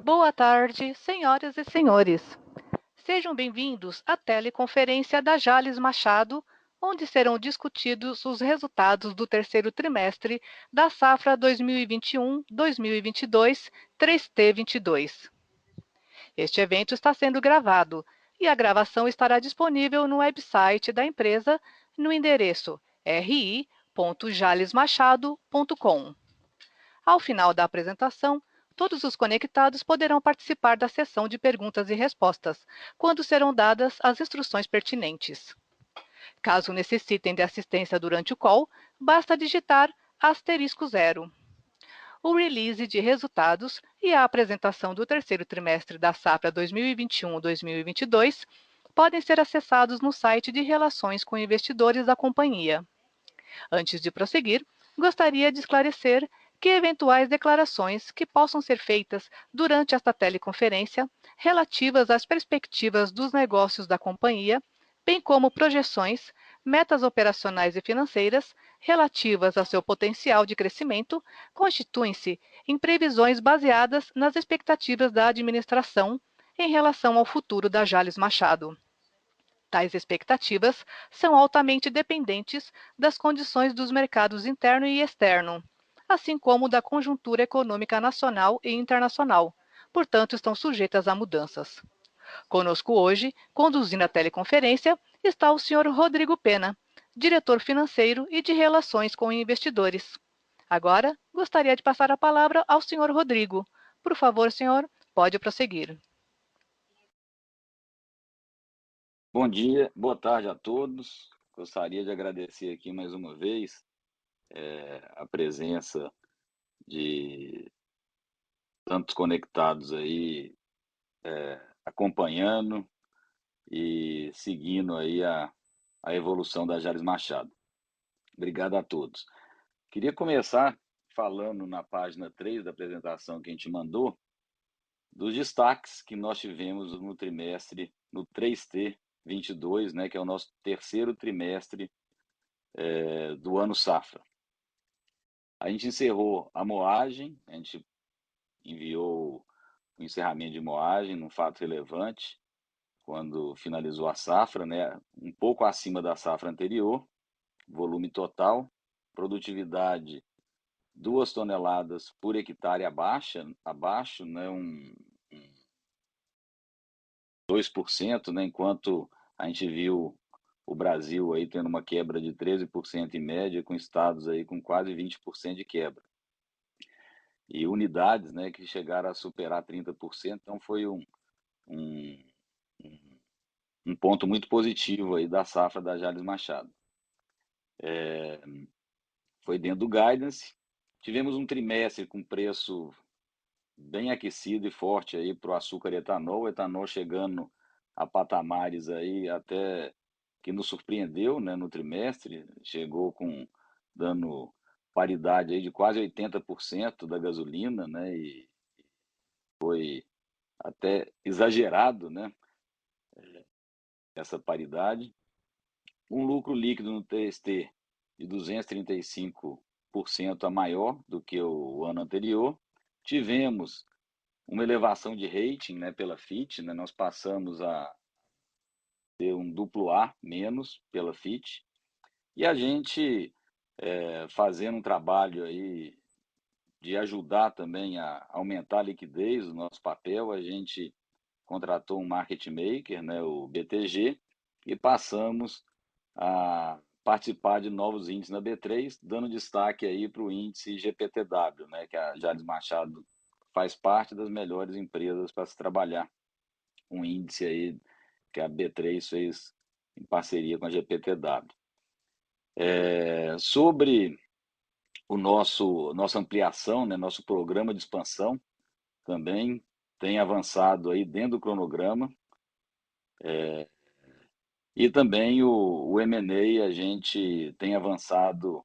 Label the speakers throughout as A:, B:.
A: Boa tarde, senhoras e senhores. Sejam bem-vindos à teleconferência da Jales Machado, onde serão discutidos os resultados do terceiro trimestre da safra 2021-2022, 3T22. Este evento está sendo gravado e a gravação estará disponível no website da empresa no endereço ri.jalesmachado.com. Ao final da apresentação, todos os conectados poderão participar da sessão de perguntas e respostas, quando serão dadas as instruções pertinentes. Caso necessitem de assistência durante o call, basta digitar *0. O release de resultados e a apresentação do terceiro trimestre da safra 2021-2022 podem ser acessados no site de Relações com Investidores da companhia. Antes de prosseguir, gostaria de esclarecer que eventuais declarações que possam ser feitas durante esta teleconferência relativas às perspectivas dos negócios da companhia, bem como projeções, metas operacionais e financeiras relativas ao seu potencial de crescimento, constituem-se em previsões baseadas nas expectativas da administração em relação ao futuro da Jales Machado. Tais expectativas são altamente dependentes das condições dos mercados interno e externo, assim como da conjuntura econômica nacional e internacional, portanto, estão sujeitas a mudanças. Conosco hoje, conduzindo a teleconferência, está o senhor Rodrigo Pena, diretor financeiro e de relações com investidores. Agora, gostaria de passar a palavra ao senhor Rodrigo. Por favor, senhor, pode prosseguir.
B: Bom dia, boa tarde a todos. Gostaria de agradecer aqui mais uma vez a presença de tantos conectados aí, acompanhando e seguindo aí a evolução da Jales Machado. Obrigado a todos. Queria começar falando na página 3 da apresentação que a gente mandou, dos destaques que nós tivemos no trimestre, no 3T22, né, que é o nosso terceiro trimestre do ano safra. A gente encerrou a moagem, a gente enviou o encerramento de moagem num fato relevante, quando finalizou a safra, né, um pouco acima da safra anterior, volume total, produtividade 2 toneladas por hectare abaixo, né, 2%, né, enquanto a gente viu o Brasil aí tendo uma quebra de 13% em média, com estados aí com quase 20% de quebra. E unidades, né, que chegaram a superar 30%, então foi um ponto muito positivo aí da safra da Jales Machado. Foi dentro do guidance. Tivemos um trimestre com preço bem aquecido e forte aí para o açúcar e etanol, chegando a patamares aí até que nos surpreendeu, né, no trimestre, chegou dando paridade aí de quase 80% da gasolina, né, e foi até exagerado, né, essa paridade. Um lucro líquido no TST de 235% a maior do que o ano anterior. Tivemos uma elevação de rating, né, pela Fitch, né, nós passamos a ter um AA- pela Fitch, e a gente fazendo um trabalho aí de ajudar também a aumentar a liquidez do nosso papel, a gente contratou um market maker, né, o BTG, e passamos a participar de novos índices na B3, dando destaque aí para o índice GPTW, né, que a Jales Machado faz parte das melhores empresas para se trabalhar. Um índice aí que a B3 fez em parceria com a GPTW. Sobre nossa ampliação, né, nosso programa de expansão também tem avançado aí dentro do cronograma. E também o M&A a gente tem avançado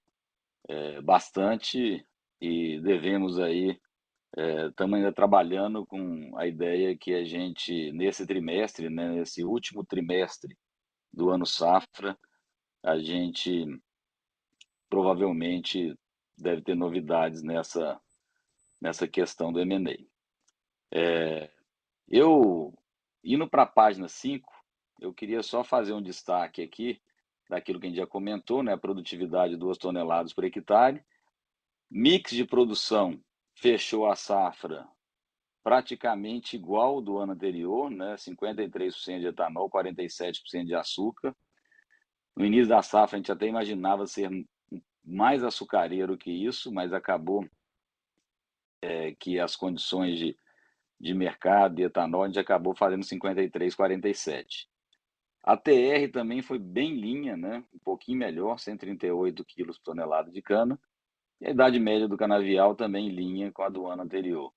B: bastante e devemos aí, estamos ainda trabalhando com a ideia que a gente, nesse trimestre, né, nesse último trimestre do ano safra, a gente provavelmente deve ter novidades nessa questão do M&A. Eu, indo para a página 5, eu queria só fazer um destaque aqui daquilo que a gente já comentou, né? A produtividade 2 toneladas por hectare. Mix de produção fechou a safra praticamente igual do ano anterior, né? 53% de etanol, 47% de açúcar. No início da safra, a gente até imaginava ser mais açucareiro que isso, mas acabou que as condições de mercado de etanol, a gente acabou fazendo 53, 47. A TR também foi bem linha, né? Um pouquinho melhor, 138 quilos por tonelada de cana. E a idade média do canavial também em linha com a do ano anterior.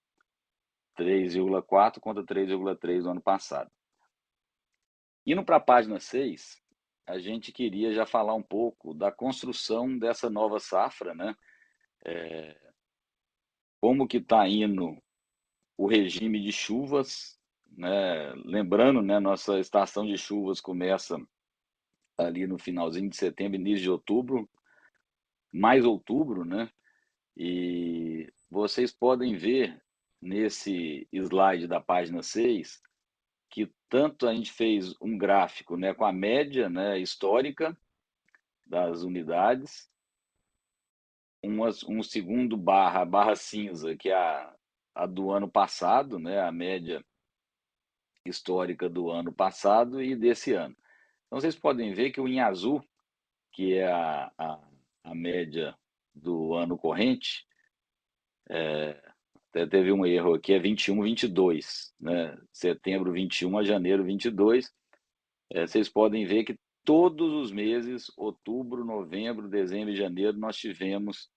B: 3,4 contra 3,3 no ano passado. Indo para a página 6, a gente queria já falar um pouco da construção dessa nova safra, né? Como que está indo o regime de chuvas, né? Lembrando, né, nossa estação de chuvas começa ali no finalzinho de setembro, início de outubro, mais outubro, né? E vocês podem ver nesse slide da página 6 que tanto a gente fez um gráfico, né, com a média, né, histórica das unidades, um segundo barra cinza, que é a do ano passado, né, a média histórica do ano passado e desse ano. Então vocês podem ver que o em azul, que é a média do ano corrente, até teve um erro aqui, é 21, 22, né? Setembro 21 a janeiro 22. Vocês podem ver que todos os meses, outubro, novembro, dezembro e janeiro, nós tivemos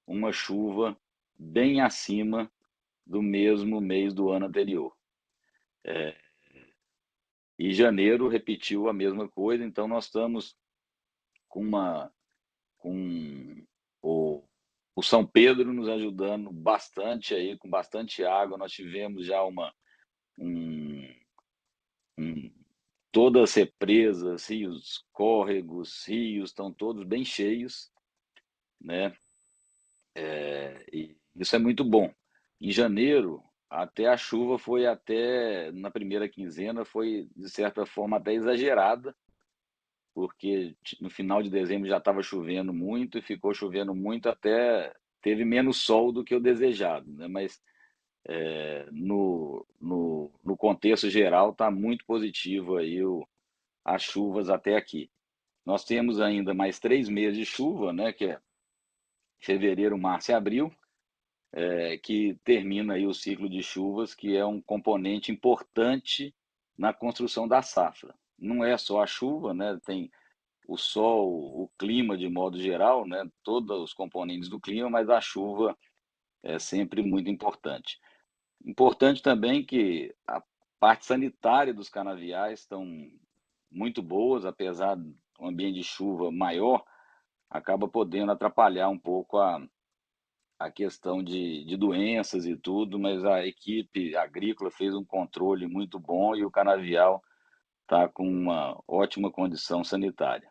B: uma chuva bem acima do mesmo mês do ano anterior. E janeiro repetiu a mesma coisa, então nós estamos com o São Pedro nos ajudando bastante aí, com bastante água. Nós tivemos já um, um, todas as represas, rios, córregos, rios estão todos bem cheios, né? E isso é muito bom. Em janeiro, até a chuva foi até, na primeira quinzena, foi de certa forma até exagerada, porque no final de dezembro já estava chovendo muito e ficou chovendo muito até teve menos sol do que o desejado, né? Mas no contexto geral está muito positivo aí as chuvas até aqui. Nós temos ainda mais 3 meses de chuva, né? Que é fevereiro, março e abril, que termina aí o ciclo de chuvas, que é um componente importante na construção da safra. Não é só a chuva, né? Tem o sol, o clima de modo geral, né? Todos os componentes do clima, mas a chuva é sempre muito importante. Importante também que a parte sanitária dos canaviais estão muito boas, apesar do ambiente de chuva maior, acaba podendo atrapalhar um pouco a questão de doenças e tudo, mas a equipe agrícola fez um controle muito bom e o canavial está com uma ótima condição sanitária.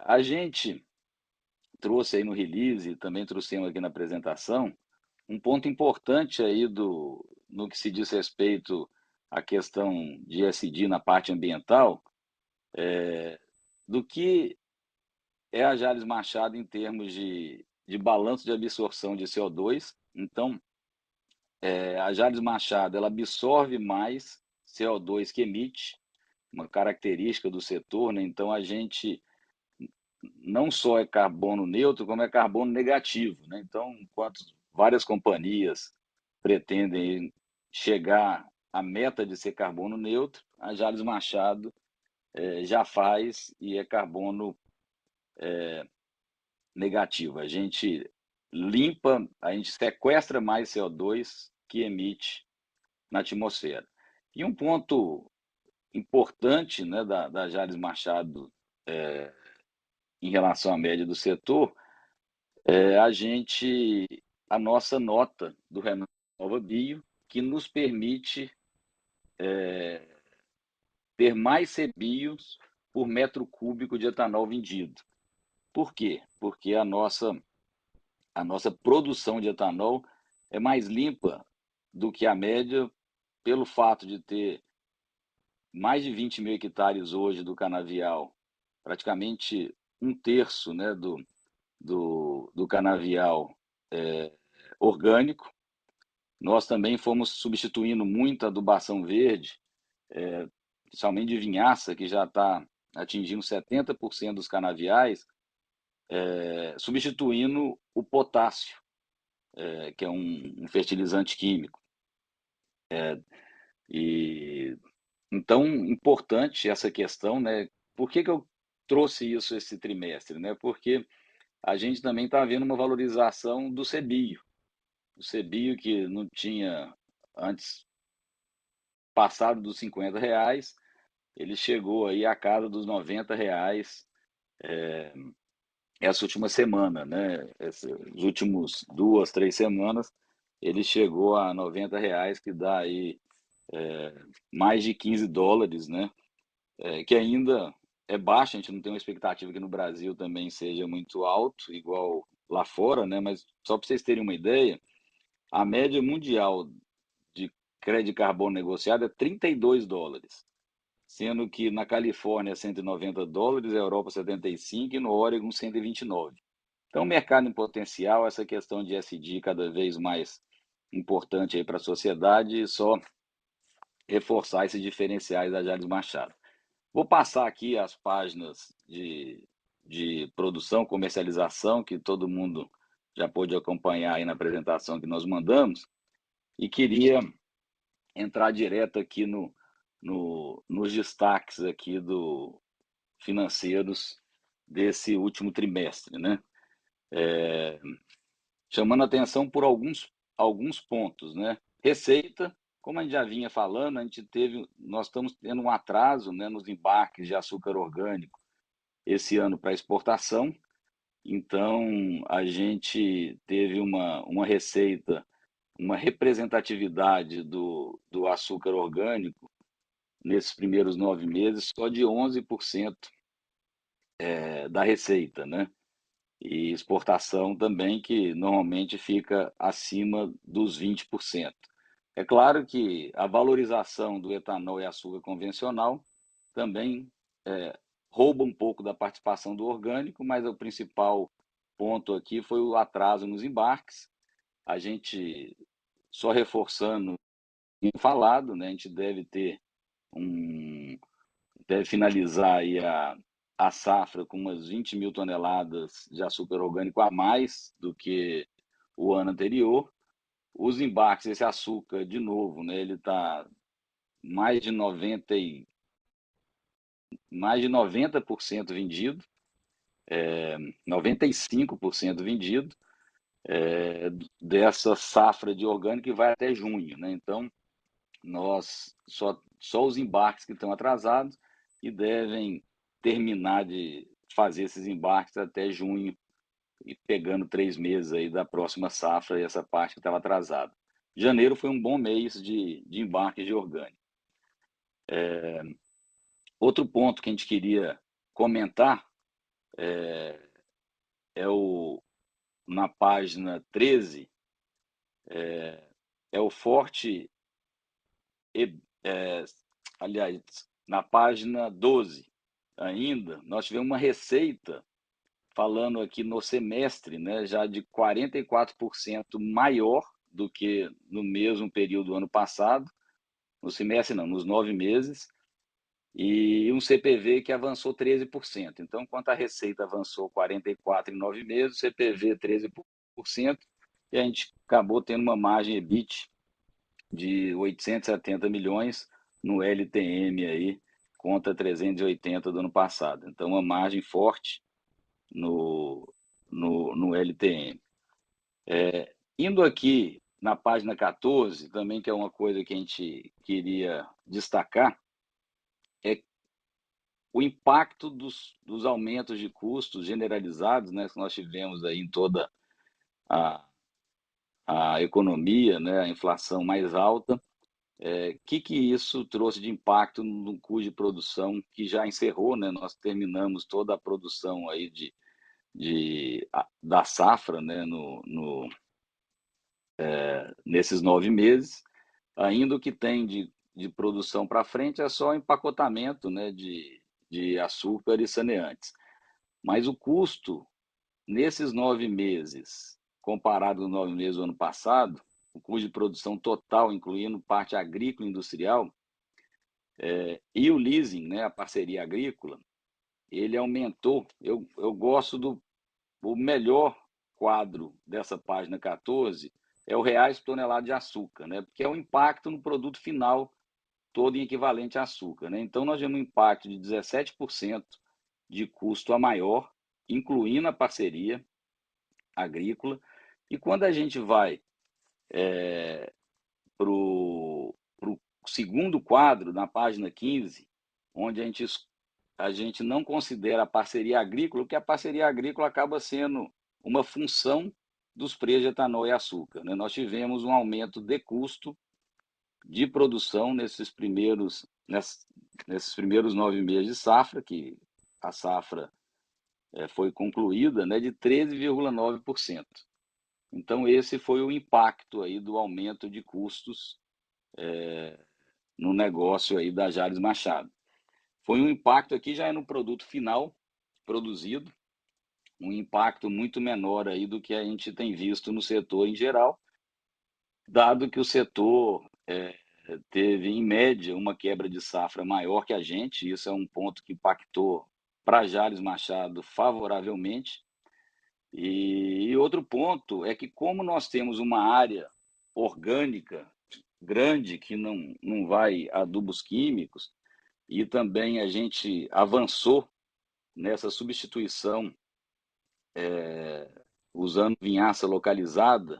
B: A gente trouxe aí no release, e também trouxemos aqui na apresentação, um ponto importante aí no que se diz respeito à questão de ESG na parte ambiental, do que é a Jalles Machado em termos de balanço de absorção de CO2. Então, a Jalles Machado ela absorve mais CO2 que emite, uma característica do setor, né? Então, a gente não só é carbono neutro, como é carbono negativo, né? Então, enquanto várias companhias pretendem chegar à meta de ser carbono neutro, a Jalles Machado já faz e é carbono negativo. A gente limpa, a gente sequestra mais CO2 que emite na atmosfera. E um ponto importante, né, da Jalles Machado em relação à média do setor é a nossa nota do Renova Bio, que nos permite ter mais CBios por metro cúbico de etanol vendido. Por quê? Porque a nossa produção de etanol é mais limpa do que a média, pelo fato de ter mais de 20 mil hectares hoje do canavial, praticamente um terço, né, do canavial orgânico. Nós também fomos substituindo muita adubação verde, principalmente de vinhaça, que já está atingindo 70% dos canaviais, substituindo o potássio, que é um fertilizante químico. E então, importante essa questão, né? Por que eu trouxe isso esse trimestre, né? Porque a gente também está vendo uma valorização do CBio. O CBio que não tinha antes passado dos R$ 50, ele chegou aí à casa dos R$ 90 essa última semana, né? Essas últimas 2, 3 semanas, ele chegou a R$ 90, que dá aí mais de US$ 15, né? Que ainda é baixo, a gente não tem uma expectativa que no Brasil também seja muito alto, igual lá fora, né? Mas só para vocês terem uma ideia, a média mundial de crédito de carbono negociado é US$ 32, sendo que na Califórnia US$ 190, a Europa 75 e no Oregon 129. Então, mercado em potencial, essa questão de ESG cada vez mais importante aí para a sociedade, só reforçar esses diferenciais da Jales Machado. Vou passar aqui as páginas de produção, comercialização, que todo mundo já pôde acompanhar aí na apresentação que nós mandamos, e queria entrar direto aqui nos destaques aqui financeiros desse último trimestre, né? Chamando atenção por alguns pontos, né? Receita, como a gente já vinha falando, nós estamos tendo um atraso, né, nos embarques de açúcar orgânico esse ano para exportação. Então, a gente teve uma receita, uma representatividade do açúcar orgânico nesses primeiros 9 meses só de 11% da receita, né? E exportação também, que normalmente fica acima dos 20%. É claro que a valorização do etanol e açúcar convencional também rouba um pouco da participação do orgânico, mas o principal ponto aqui foi o atraso nos embarques. A gente, só reforçando o falado, né, a gente deve finalizar aí a safra com umas 20 mil toneladas de açúcar orgânico a mais do que o ano anterior. Os embarques, esse açúcar, de novo, né, ele está mais de 90% vendido, 95% vendido, dessa safra de orgânico que vai até junho, né? Então, nós só os embarques que estão atrasados e devem terminar de fazer esses embarques até junho e pegando 3 meses aí da próxima safra e essa parte que estava atrasada. Janeiro foi um bom mês de embarques de orgânico. Outro ponto que a gente queria comentar na página 13, é o forte, aliás, na página 12 ainda, nós tivemos uma receita falando aqui no semestre, né, já de 44% maior do que no mesmo período do ano passado, no semestre não, nos 9 meses, e um CPV que avançou 13%. Então, enquanto a receita avançou 44% em 9 meses, o CPV 13%, e a gente acabou tendo uma margem EBIT de 870 milhões no LTM aí, contra 380 do ano passado. Então, uma margem forte no LTM. Indo aqui na página 14, também, que é uma coisa que a gente queria destacar, é o impacto dos aumentos de custos generalizados, né, que nós tivemos aí em toda a economia, né, a inflação mais alta. Que isso trouxe de impacto no custo de produção que já encerrou, né? Nós terminamos toda a produção aí da safra, né, nesses 9 meses. Ainda o que tem de produção para frente é só empacotamento, né, de açúcar e saneantes. Mas o custo, nesses 9 meses, comparado aos 9 meses do ano passado, o custo de produção total, incluindo parte agrícola e industrial, e o leasing, né, a parceria agrícola, ele aumentou. Eu gosto o melhor quadro dessa página 14 é o reais por tonelada de açúcar, né? Porque é o impacto no produto final todo em equivalente a açúcar, né? Então, nós temos um impacto de 17% de custo a maior, incluindo a parceria agrícola. E quando a gente vai para o segundo quadro, na página 15, onde a gente não considera a parceria agrícola, porque a parceria agrícola acaba sendo uma função dos preços de etanol e açúcar, né? Nós tivemos um aumento de custo de produção nesses primeiros 9 meses de safra, que a safra foi concluída, né, de 13,9%. Então, esse foi o impacto aí do aumento de custos no negócio aí da Jalles Machado. Foi um impacto aqui já é no produto final produzido, um impacto muito menor aí do que a gente tem visto no setor em geral, dado que o setor teve, em média, uma quebra de safra maior que a gente. Isso é um ponto que impactou para a Jalles Machado favoravelmente. E outro ponto é que, como nós temos uma área orgânica grande que não vai a adubos químicos, e também a gente avançou nessa substituição usando vinhaça localizada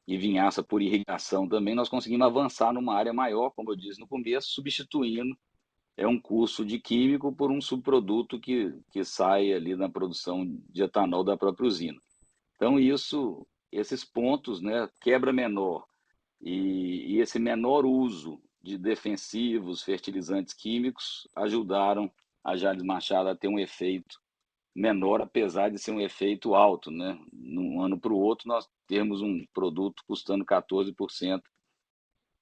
B: e vinhaça por irrigação também, nós conseguimos avançar numa área maior, como eu disse no começo, substituindo um custo de químico por um subproduto que sai ali na produção de etanol da própria usina. Então, esses pontos, né, quebra menor e esse menor uso de defensivos, fertilizantes químicos, ajudaram a Jalles Machado a ter um efeito menor, apesar de ser um efeito alto, né? De um ano para o outro, nós temos um produto custando 14%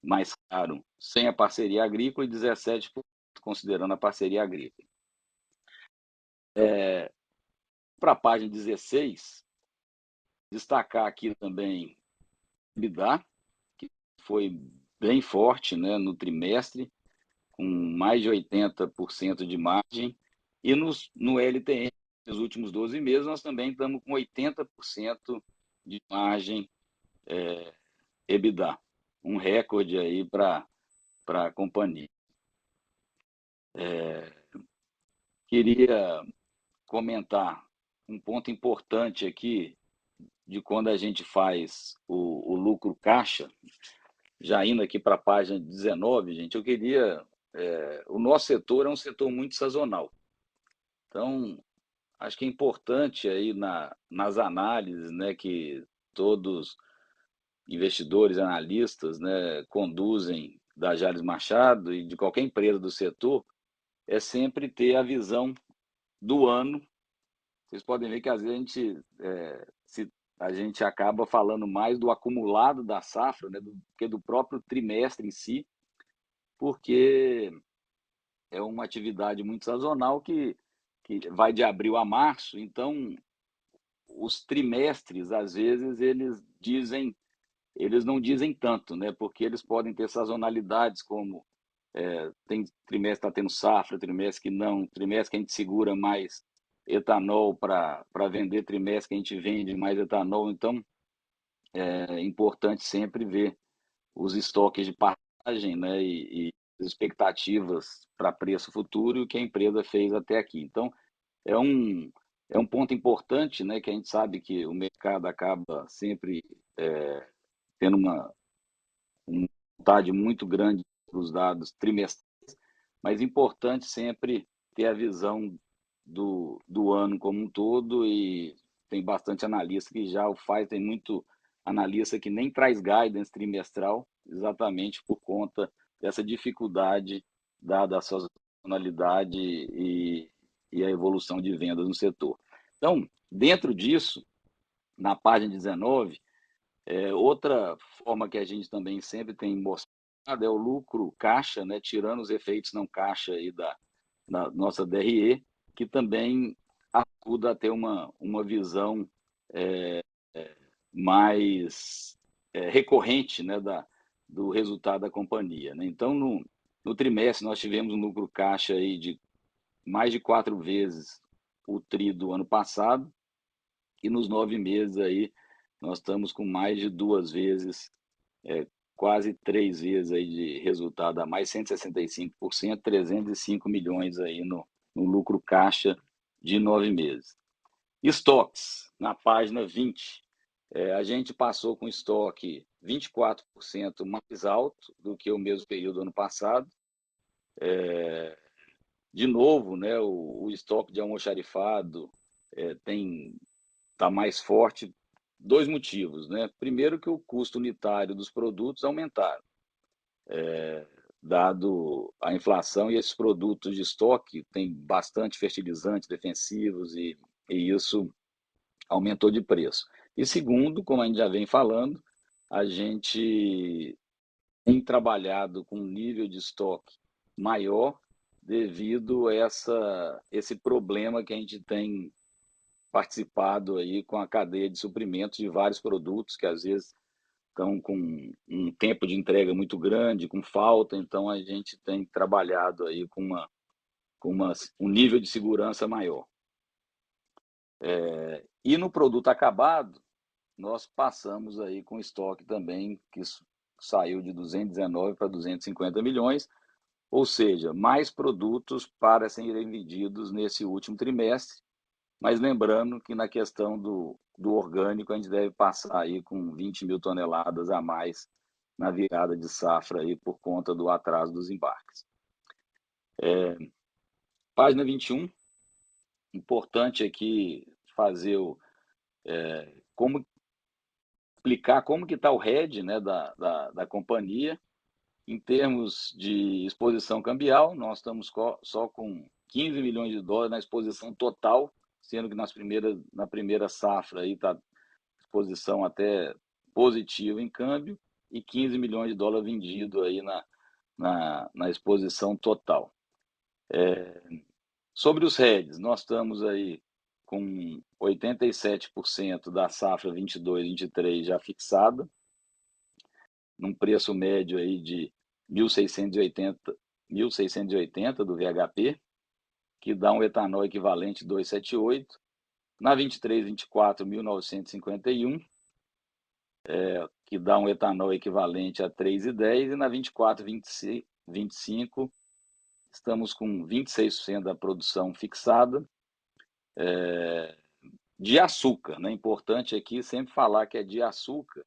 B: mais caro sem a parceria agrícola e 17% considerando a parceria agrícola. Para a página 16, destacar aqui também EBITDA, que foi bem forte, né, no trimestre, com mais de 80% de margem, e no LTM, nos últimos 12 meses, nós também estamos com 80% de margem EBITDA, um recorde aí para a companhia. Queria comentar um ponto importante aqui de quando a gente faz o lucro caixa, já indo aqui para a página 19, gente, eu queria... o nosso setor é um setor muito sazonal. Então, acho que é importante aí nas análises, né, que todos investidores, analistas, né, conduzem da Jalles Machado e de qualquer empresa do setor, é sempre ter a visão do ano. Vocês podem ver que às vezes a gente acaba falando mais do acumulado da safra, né, do que do próprio trimestre em si, porque é uma atividade muito sazonal que vai de abril a março. Então, os trimestres, às vezes, eles não dizem tanto, né? Porque eles podem ter sazonalidades, como tem trimestre que está tendo safra, trimestre que não, trimestre que a gente segura mais etanol para vender, trimestre que a gente vende mais etanol. Então, é importante sempre ver os estoques de passagem, né? E expectativas para preço futuro e o que a empresa fez até aqui. Então, é um, é um ponto importante, né? Que a gente sabe que o mercado acaba sempre tendo uma vontade muito grande dos dados trimestrais, mas importante sempre ter a visão do ano como um todo, e tem bastante analista que já o faz, tem muito analista que nem traz guidance trimestral, exatamente por conta dessa dificuldade dada a sazonalidade e a evolução de vendas no setor. Então, dentro disso, na página 19, Outra forma que a gente também sempre tem mostrado é o lucro caixa, né, tirando os efeitos não caixa aí da nossa DRE, que também ajuda a ter uma visão mais recorrente, né, do resultado da companhia, né? Então, no trimestre, nós tivemos um lucro caixa aí de mais de 4 vezes o TRI do ano passado, e nos 9 meses aí, nós estamos com mais de 2 vezes, quase 3 vezes aí de resultado a mais, 165%, 305 milhões aí no lucro caixa de 9 meses. Estoques, na página 20, a gente passou com estoque 24% mais alto do que o mesmo período do ano passado. De novo, né, o estoque de almoxarifado está mais forte. 2 motivos, né? Primeiro, que o custo unitário dos produtos aumentaram, dado a inflação, e esses produtos de estoque têm bastante fertilizantes defensivos, e isso aumentou de preço. E segundo, como a gente já vem falando, a gente tem trabalhado com um nível de estoque maior devido a esse problema que a gente tem participado aí com a cadeia de suprimentos de vários produtos que às vezes estão com um tempo de entrega muito grande, com falta. Então a gente tem trabalhado aí com um nível de segurança maior. E no produto acabado, nós passamos aí com estoque também, que saiu de 219 para 250 milhões, ou seja, mais produtos para serem vendidos nesse último trimestre. Mas lembrando que na questão do orgânico, a gente deve passar aí com 20 mil toneladas a mais na virada de safra aí por conta do atraso dos embarques. Página 21, importante aqui fazer como explicar como que está o hedge, né, da companhia. Em termos de exposição cambial, nós estamos só com 15 milhões de dólares na exposição total, sendo que na primeira safra está exposição até positiva em câmbio, e 15 milhões de dólares vendido aí na exposição total. Sobre os hedges, nós estamos aí com 87% da safra 22/23 já fixada, num preço médio aí de 1.680 do VHP, que dá um etanol equivalente 278. Na 23/24, 1.951, que dá um etanol equivalente a 3,10, e na 24/25 estamos com 26% da produção fixada. De açúcar, né? Importante aqui sempre falar que é de açúcar.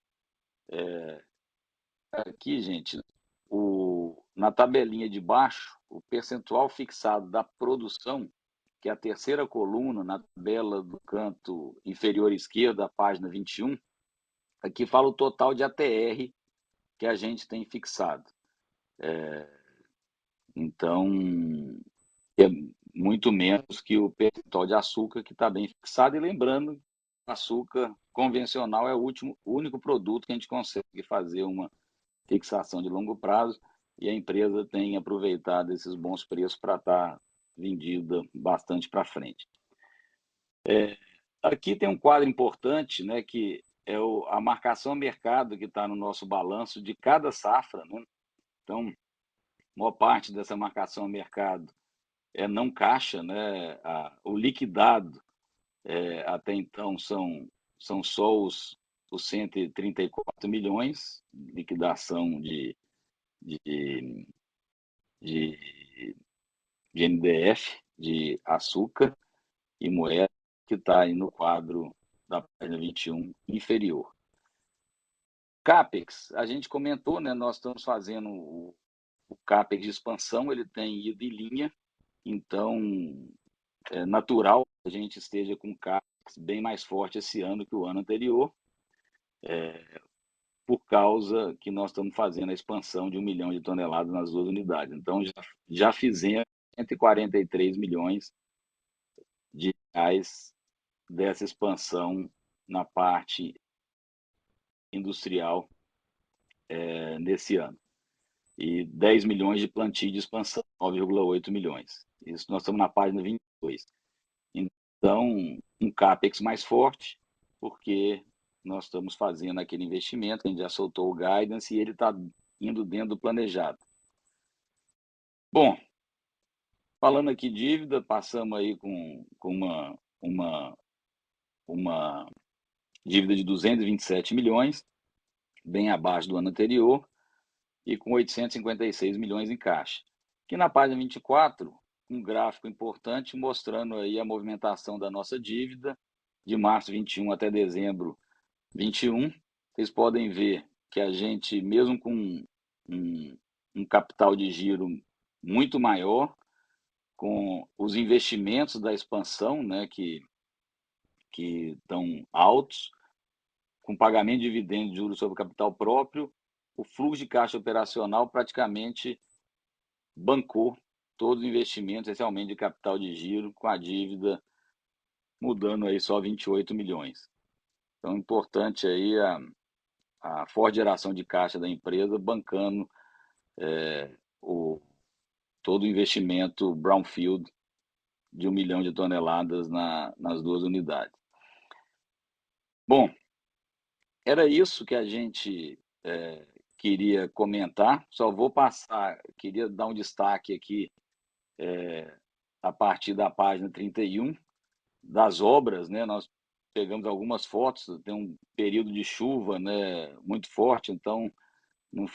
B: Aqui, gente, na tabelinha de baixo, o percentual fixado da produção, que é a terceira coluna na tabela do canto inferior esquerdo da página 21, aqui fala o total de ATR que a gente tem fixado. Então, é muito menos que o percentual de açúcar, que está bem fixado. E lembrando, açúcar convencional é o único produto que a gente consegue fazer uma fixação de longo prazo, e a empresa tem aproveitado esses bons preços para estar vendida bastante para frente. Aqui tem um quadro importante, né, que é a marcação a mercado, que está no nosso balanço de cada safra, né? Então, a maior parte dessa marcação a mercado é não caixa, né? O liquidado até então são só os 134 milhões, liquidação de NDF, de açúcar e moeda, que está aí no quadro da página 21 inferior. CAPEX, a gente comentou, né? Nós estamos fazendo o CAPEX de expansão, ele tem ido em linha, então é natural que a gente esteja com CAPEX bem mais forte esse ano que o ano anterior, por causa que nós estamos fazendo a expansão de 1 milhão de toneladas nas 2 unidades. Então, já fizemos 143 milhões de reais dessa expansão na parte industrial nesse ano. E 10 milhões de plantio de expansão, 9,8 milhões. Isso nós estamos na página 22. Então, um CAPEX mais forte, porque nós estamos fazendo aquele investimento, a gente já soltou o guidance e ele está indo dentro do planejado. Bom, falando aqui dívida, passamos aí com uma dívida de 227 milhões, bem abaixo do ano anterior, e com 856 milhões em caixa. Aqui na página 24, um gráfico importante mostrando aí a movimentação da nossa dívida de março 21 até dezembro 21. Vocês podem ver que a gente, mesmo com um capital de giro muito maior, com os investimentos da expansão, né, que estão altos, com pagamento de dividendos de juros sobre capital próprio, o fluxo de caixa operacional praticamente bancou todos os investimentos, essencialmente de capital de giro, com a dívida mudando aí só 28 milhões. Então, importante aí a forte geração de caixa da empresa, bancando todo o investimento brownfield de 1 milhão de toneladas nas duas unidades. Bom, era isso que a gente queria comentar. Só vou passar, queria dar um destaque aqui a partir da página 31 das obras, né? Nós pegamos algumas fotos, tem um período de chuva, né, muito forte, então não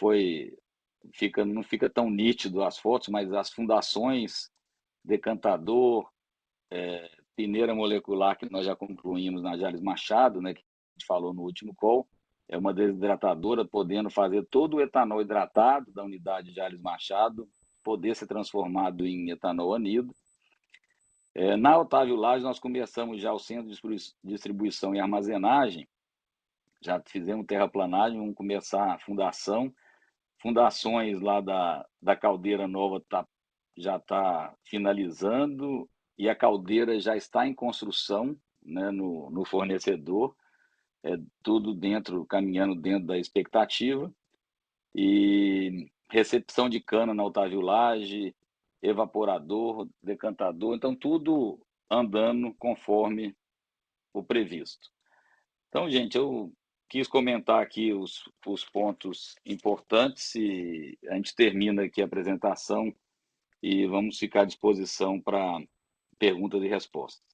B: fica tão nítido as fotos, mas as fundações, decantador, peneira molecular que nós já concluímos na Jales Machado, né, que a gente falou no último call, é uma desidratadora podendo fazer todo o etanol hidratado da unidade Jales Machado, poder ser transformado em etanol anido. Na Otávio Lage, nós começamos já o centro de distribuição e armazenagem, já fizemos terraplanagem, vamos começar a fundação. Fundações lá da caldeira nova já está finalizando e a caldeira já está em construção, né, no fornecedor, tudo caminhando dentro da expectativa. E recepção de cana na Otávio Lage, evaporador, decantador, então tudo andando conforme o previsto. Então, gente, eu quis comentar aqui os pontos importantes e a gente termina aqui a apresentação e vamos ficar à disposição para perguntas e respostas.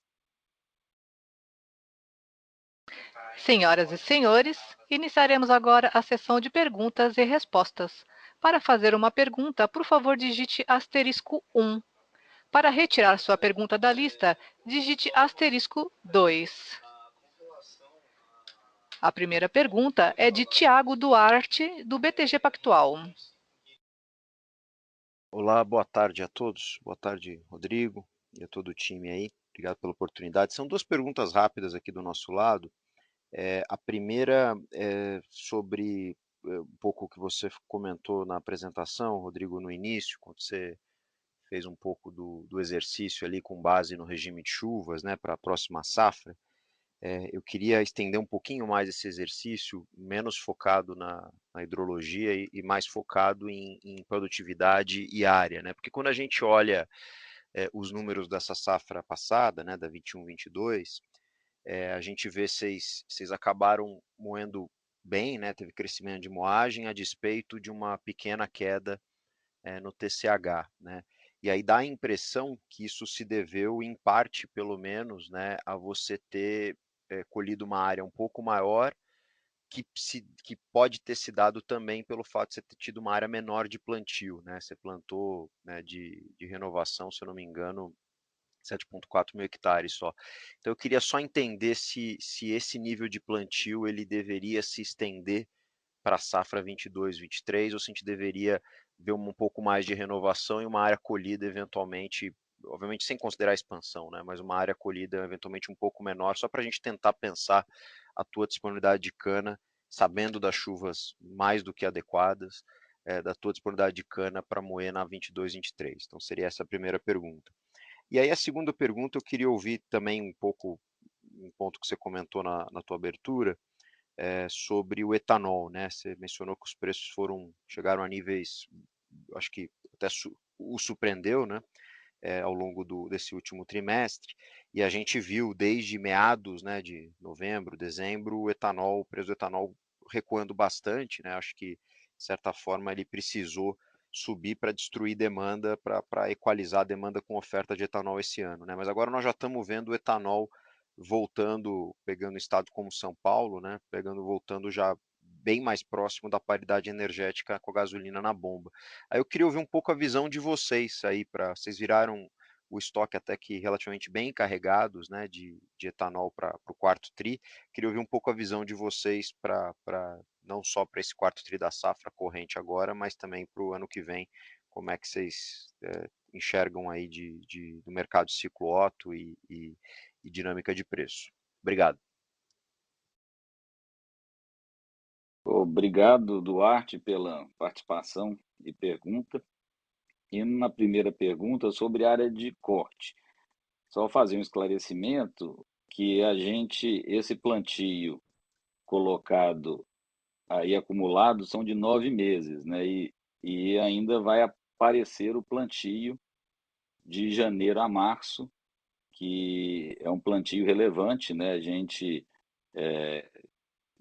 A: Senhoras e senhores, iniciaremos agora a sessão de perguntas e respostas. Para fazer uma pergunta, por favor, digite asterisco 1. Para retirar sua pergunta da lista, digite asterisco 2. A primeira pergunta é de Tiago Duarte, do BTG Pactual.
C: Olá, boa tarde a todos. Boa tarde, Rodrigo, e a todo o time aí. Obrigado pela oportunidade. São duas perguntas rápidas aqui do nosso lado. A primeira é sobre um pouco o que você comentou na apresentação, Rodrigo, no início, quando você fez um pouco do exercício ali com base no regime de chuvas, né, para a próxima safra. Eu queria estender um pouquinho mais esse exercício, menos focado na hidrologia e mais focado em produtividade e área, né? Porque quando a gente olha os números dessa safra passada, né, da 21-22, a gente vê vocês acabaram moendo bem, né? Teve crescimento de moagem a despeito de uma pequena queda no TCH, né? E aí dá a impressão que isso se deveu, em parte, pelo menos, né, a você ter colhido uma área um pouco maior, que pode ter se dado também pelo fato de você ter tido uma área menor de plantio, né? Você plantou, né, de renovação, se eu não me engano, 7,4 mil hectares só. Então eu queria só entender se esse nível de plantio ele deveria se estender para a safra 22-23, ou se a gente deveria ver um pouco mais de renovação e uma área colhida eventualmente, obviamente sem considerar a expansão, né, mas uma área colhida eventualmente um pouco menor, só para a gente tentar pensar a tua disponibilidade de cana, sabendo das chuvas mais do que adequadas, da tua disponibilidade de cana para moer na 22-23. Então seria essa a primeira pergunta. E aí a segunda pergunta eu queria ouvir também um pouco um ponto que você comentou na tua abertura, sobre o etanol, né? Você mencionou que os preços chegaram a níveis, acho que até o surpreendeu, né? Ao longo desse último trimestre, e a gente viu desde meados, né, de novembro, dezembro, o preço do etanol recuando bastante, né? Acho que, de certa forma, ele precisou subir para destruir demanda, para equalizar a demanda com oferta de etanol esse ano, né? Mas agora nós já estamos vendo o etanol voltando, pegando estado como São Paulo, né? Voltando já bem mais próximo da paridade energética com a gasolina na bomba. Aí eu queria ouvir um pouco a visão de vocês aí, vocês viraram o estoque até que relativamente bem carregados, né, de etanol para o quarto tri. Queria ouvir um pouco a visão de vocês não só para esse quarto tri da safra corrente agora, mas também para o ano que vem. Como é que vocês enxergam aí do mercado ciclo Otto e dinâmica de preço? Obrigado.
B: Obrigado, Duarte, pela participação e pergunta. E na primeira pergunta, sobre a área de corte. Só fazer um esclarecimento que esse plantio colocado aí acumulado são de 9 meses, né? E ainda vai aparecer o plantio de janeiro a março, que é um plantio relevante, né? A gente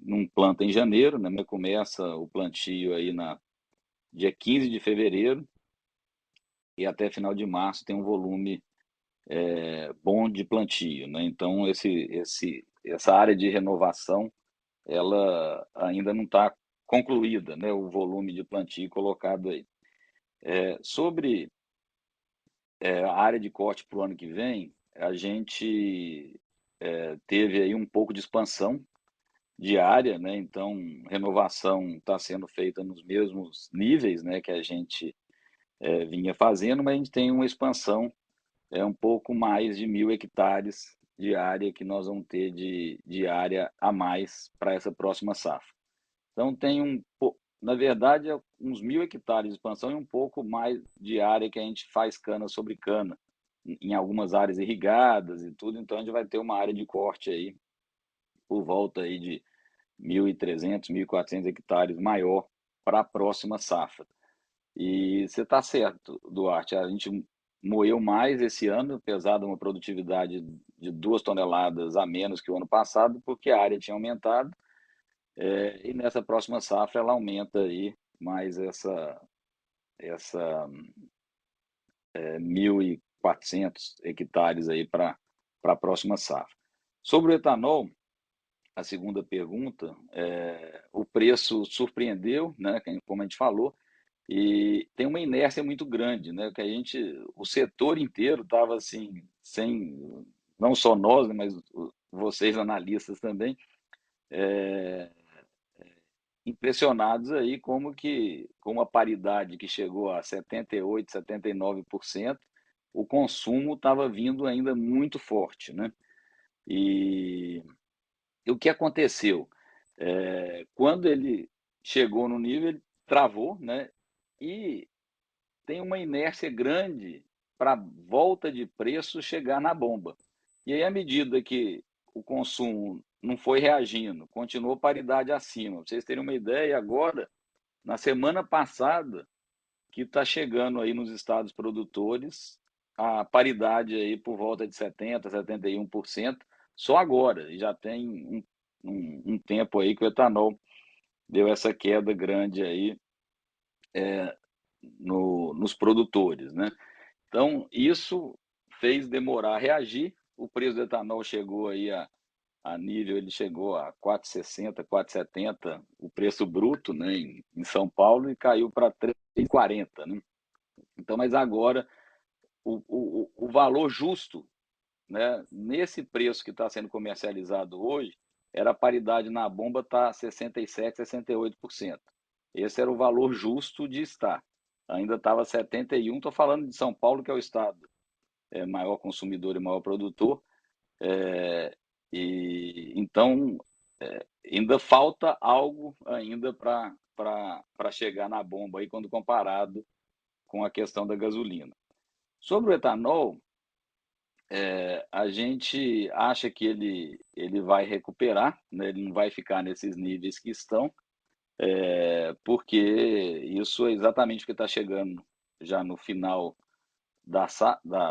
B: não planta em janeiro, né? Mas começa o plantio aí dia 15 de fevereiro e até final de março tem um volume bom de plantio, né? Então essa área de renovação ela ainda não está concluída, né? O volume de plantio colocado aí. Sobre a área de corte para o ano que vem, a gente teve aí um pouco de expansão de área, né? Então, renovação está sendo feita nos mesmos níveis, né, que a gente vinha fazendo, mas a gente tem uma expansão, um pouco mais de 1.000 hectares de área que nós vamos ter de área a mais para essa próxima safra. Então, na verdade, uns 1.000 hectares de expansão e um pouco mais de área que a gente faz cana sobre cana, em algumas áreas irrigadas e tudo. Então, a gente vai ter uma área de corte aí por volta aí de 1.300, 1.400 hectares maior para a próxima safra. E você está certo, Duarte, a gente moeu mais esse ano, apesar de uma produtividade de 2 toneladas a menos que o ano passado, porque a área tinha aumentado, e nessa próxima safra ela aumenta aí mais essa 1.400 hectares aí para a próxima safra. Sobre o etanol, a segunda pergunta, o preço surpreendeu, né, como a gente falou, e tem uma inércia muito grande, né, o setor inteiro estava assim, não só nós, né, mas vocês analistas também, impressionados aí com a paridade que chegou a 78%, 79%, o consumo estava vindo ainda muito forte, né? E o que aconteceu? Quando ele chegou no nível, ele travou, né? E tem uma inércia grande para volta de preço chegar na bomba. E aí, à medida que o consumo não foi reagindo, continuou paridade acima. Para vocês terem uma ideia, agora, na semana passada, que está chegando aí nos estados produtores, a paridade aí por volta de 70%, 71%, só agora. E já tem um tempo aí que o etanol deu essa queda grande aí nos produtores, né? Então, isso fez demorar a reagir. O preço do etanol chegou aí a nível, ele chegou a 4,60, 4,70, o preço bruto, né, em São Paulo, e caiu para 3,40, né? Então, mas agora, o valor justo, né, nesse preço que está sendo comercializado hoje, era a paridade na bomba está 67%, 68%. Esse era o valor justo de estar. Ainda estava 71%, estou falando de São Paulo, que é o estado maior consumidor e maior produtor, e então ainda falta algo ainda para chegar na bomba aí quando comparado com a questão da gasolina. Sobre o etanol, a gente acha que ele vai recuperar, né? Ele não vai ficar nesses níveis que estão, porque isso é exatamente o que está chegando já no final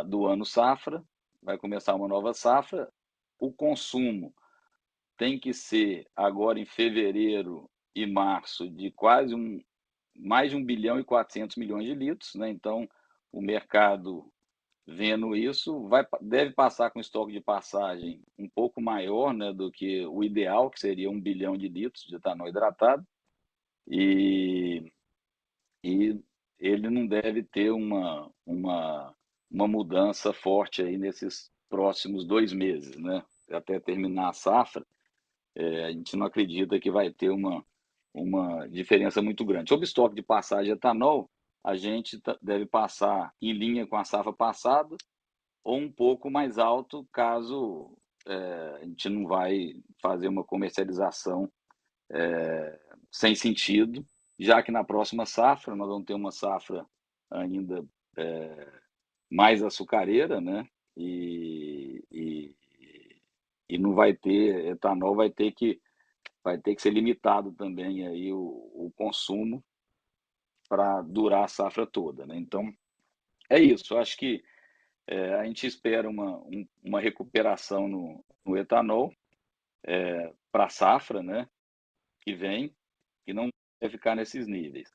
B: do ano safra, vai começar uma nova safra. O consumo tem que ser agora em fevereiro e março de mais de 1 bilhão e 400 milhões de litros, né? Então, o mercado, vendo isso, deve passar com estoque de passagem um pouco maior, né, do que o ideal, que seria 1 bilhão de litros de etanol hidratado, e, e ele não deve ter uma mudança forte aí nesses próximos 2 meses, né? Até terminar a safra, a gente não acredita que vai ter uma diferença muito grande. Sobre estoque de passagem de etanol, a gente deve passar em linha com a safra passada ou um pouco mais alto, caso a gente não vai fazer uma comercialização sem sentido, já que na próxima safra nós vamos ter uma safra ainda mais açucareira, né? E não vai ter etanol, vai ter que ser limitado também aí o consumo para durar a safra toda, né? Então, é isso. Acho que a gente espera uma recuperação no etanol para a safra, né, que vem, e não deve ficar nesses níveis.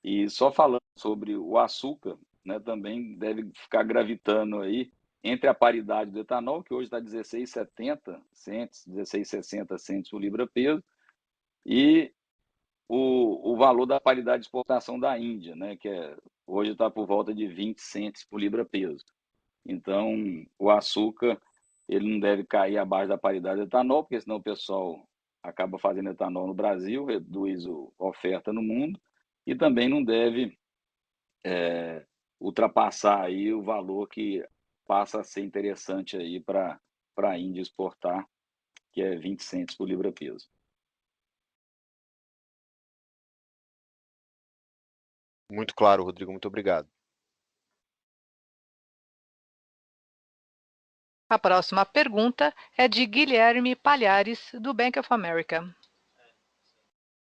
B: E só falando sobre o açúcar, né, também deve ficar gravitando aí entre a paridade do etanol, que hoje está 16,70 cents, 16,60 cents por libra-peso, e o valor da paridade de exportação da Índia, né, que hoje está por volta de 20 cents por libra-peso. Então, o açúcar ele não deve cair abaixo da paridade do etanol, porque senão o pessoal acaba fazendo etanol no Brasil, reduz a oferta no mundo, e também não deve ultrapassar aí o valor que passa a ser interessante aí para a Índia exportar, que é 20 cents por libra-peso.
C: Muito claro, Rodrigo, muito obrigado.
A: A próxima pergunta é de Guilherme Palhares, do Bank of America.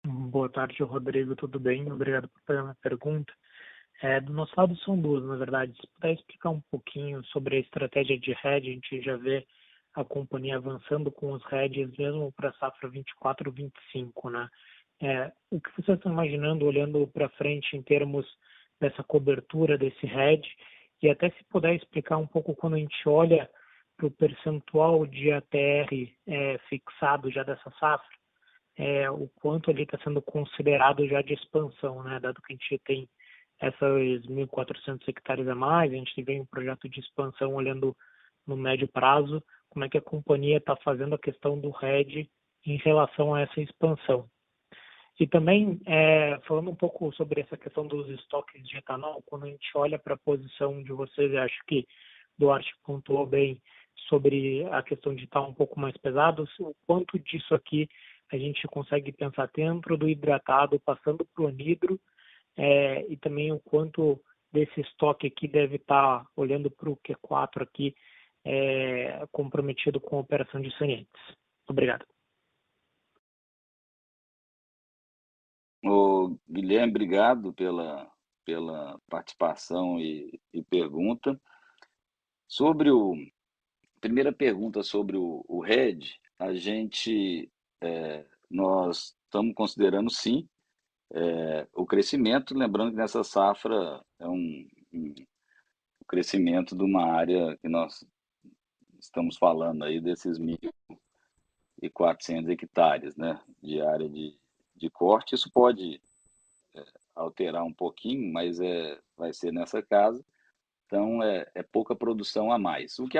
D: Boa tarde, Rodrigo, tudo bem? Obrigado por fazer a minha pergunta. Do nosso lado são duas, na verdade. Se puder explicar um pouquinho sobre a estratégia de hedge, a gente já vê a companhia avançando com os hedges mesmo para a safra 24-25, né? O que vocês estão imaginando olhando para frente em termos dessa cobertura, desse hedge? E até se puder explicar um pouco quando a gente olha para o percentual de ATR fixado já dessa safra, o quanto ali está sendo considerado já de expansão, né? Dado que a gente tem essas 1.400 hectares a mais, a gente vem um projeto de expansão olhando no médio prazo, como é que a companhia está fazendo a questão do hedge em relação a essa expansão. E também, falando um pouco sobre essa questão dos estoques de etanol, quando a gente olha para a posição de vocês, eu acho que Duarte pontuou bem sobre a questão de estar um pouco mais pesado, o quanto disso aqui a gente consegue pensar dentro do hidratado, passando para o anidro, e também o quanto desse estoque aqui deve estar, olhando para o Q4 aqui, comprometido com a operação de saneantes. Obrigado.
B: Guilherme, obrigado pela participação e pergunta. Sobre primeira pergunta sobre o hedge, nós estamos considerando sim o crescimento, lembrando que nessa safra é um crescimento de uma área que nós estamos falando aí desses 1.400 hectares, né, de área de corte. Isso pode alterar um pouquinho, mas vai ser nessa casa. Então, é pouca produção a mais. O que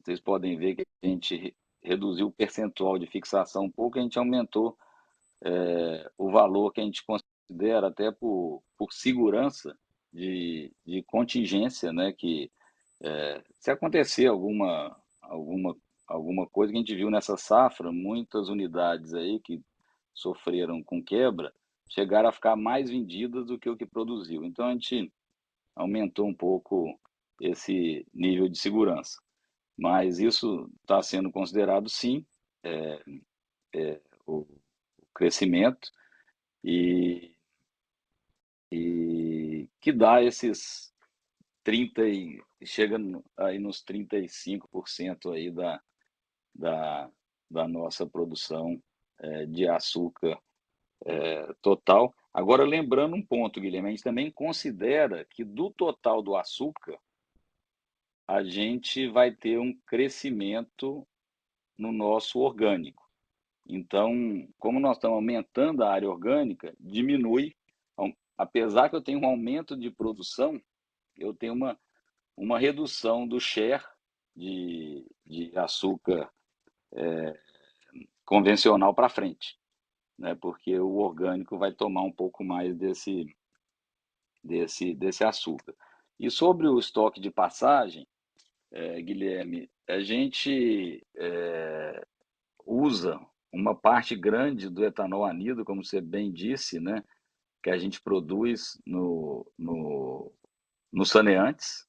B: vocês podem ver que a gente reduziu o percentual de fixação um pouco, a gente aumentou o valor que a gente considera até por segurança de contingência, né? Que se acontecer alguma coisa que a gente viu nessa safra, muitas unidades aí que sofreram com quebra chegaram a ficar mais vendidas do que o que produziu. Então a gente aumentou um pouco esse nível de segurança. Mas isso está sendo considerado, sim, o crescimento e que dá esses 30 e chega aí nos 35% aí da nossa produção de açúcar total. Agora, lembrando um ponto, Guilherme, a gente também considera que do total do açúcar, a gente vai ter um crescimento no nosso orgânico. Então, como nós estamos aumentando a área orgânica, diminui, apesar que eu tenho um aumento de produção, eu tenho uma redução do share de açúcar convencional para frente, né? Porque o orgânico vai tomar um pouco mais desse açúcar. E sobre o estoque de passagem, Guilherme, a gente usa uma parte grande do etanol anidro, como você bem disse, né, que a gente produz no saneantes.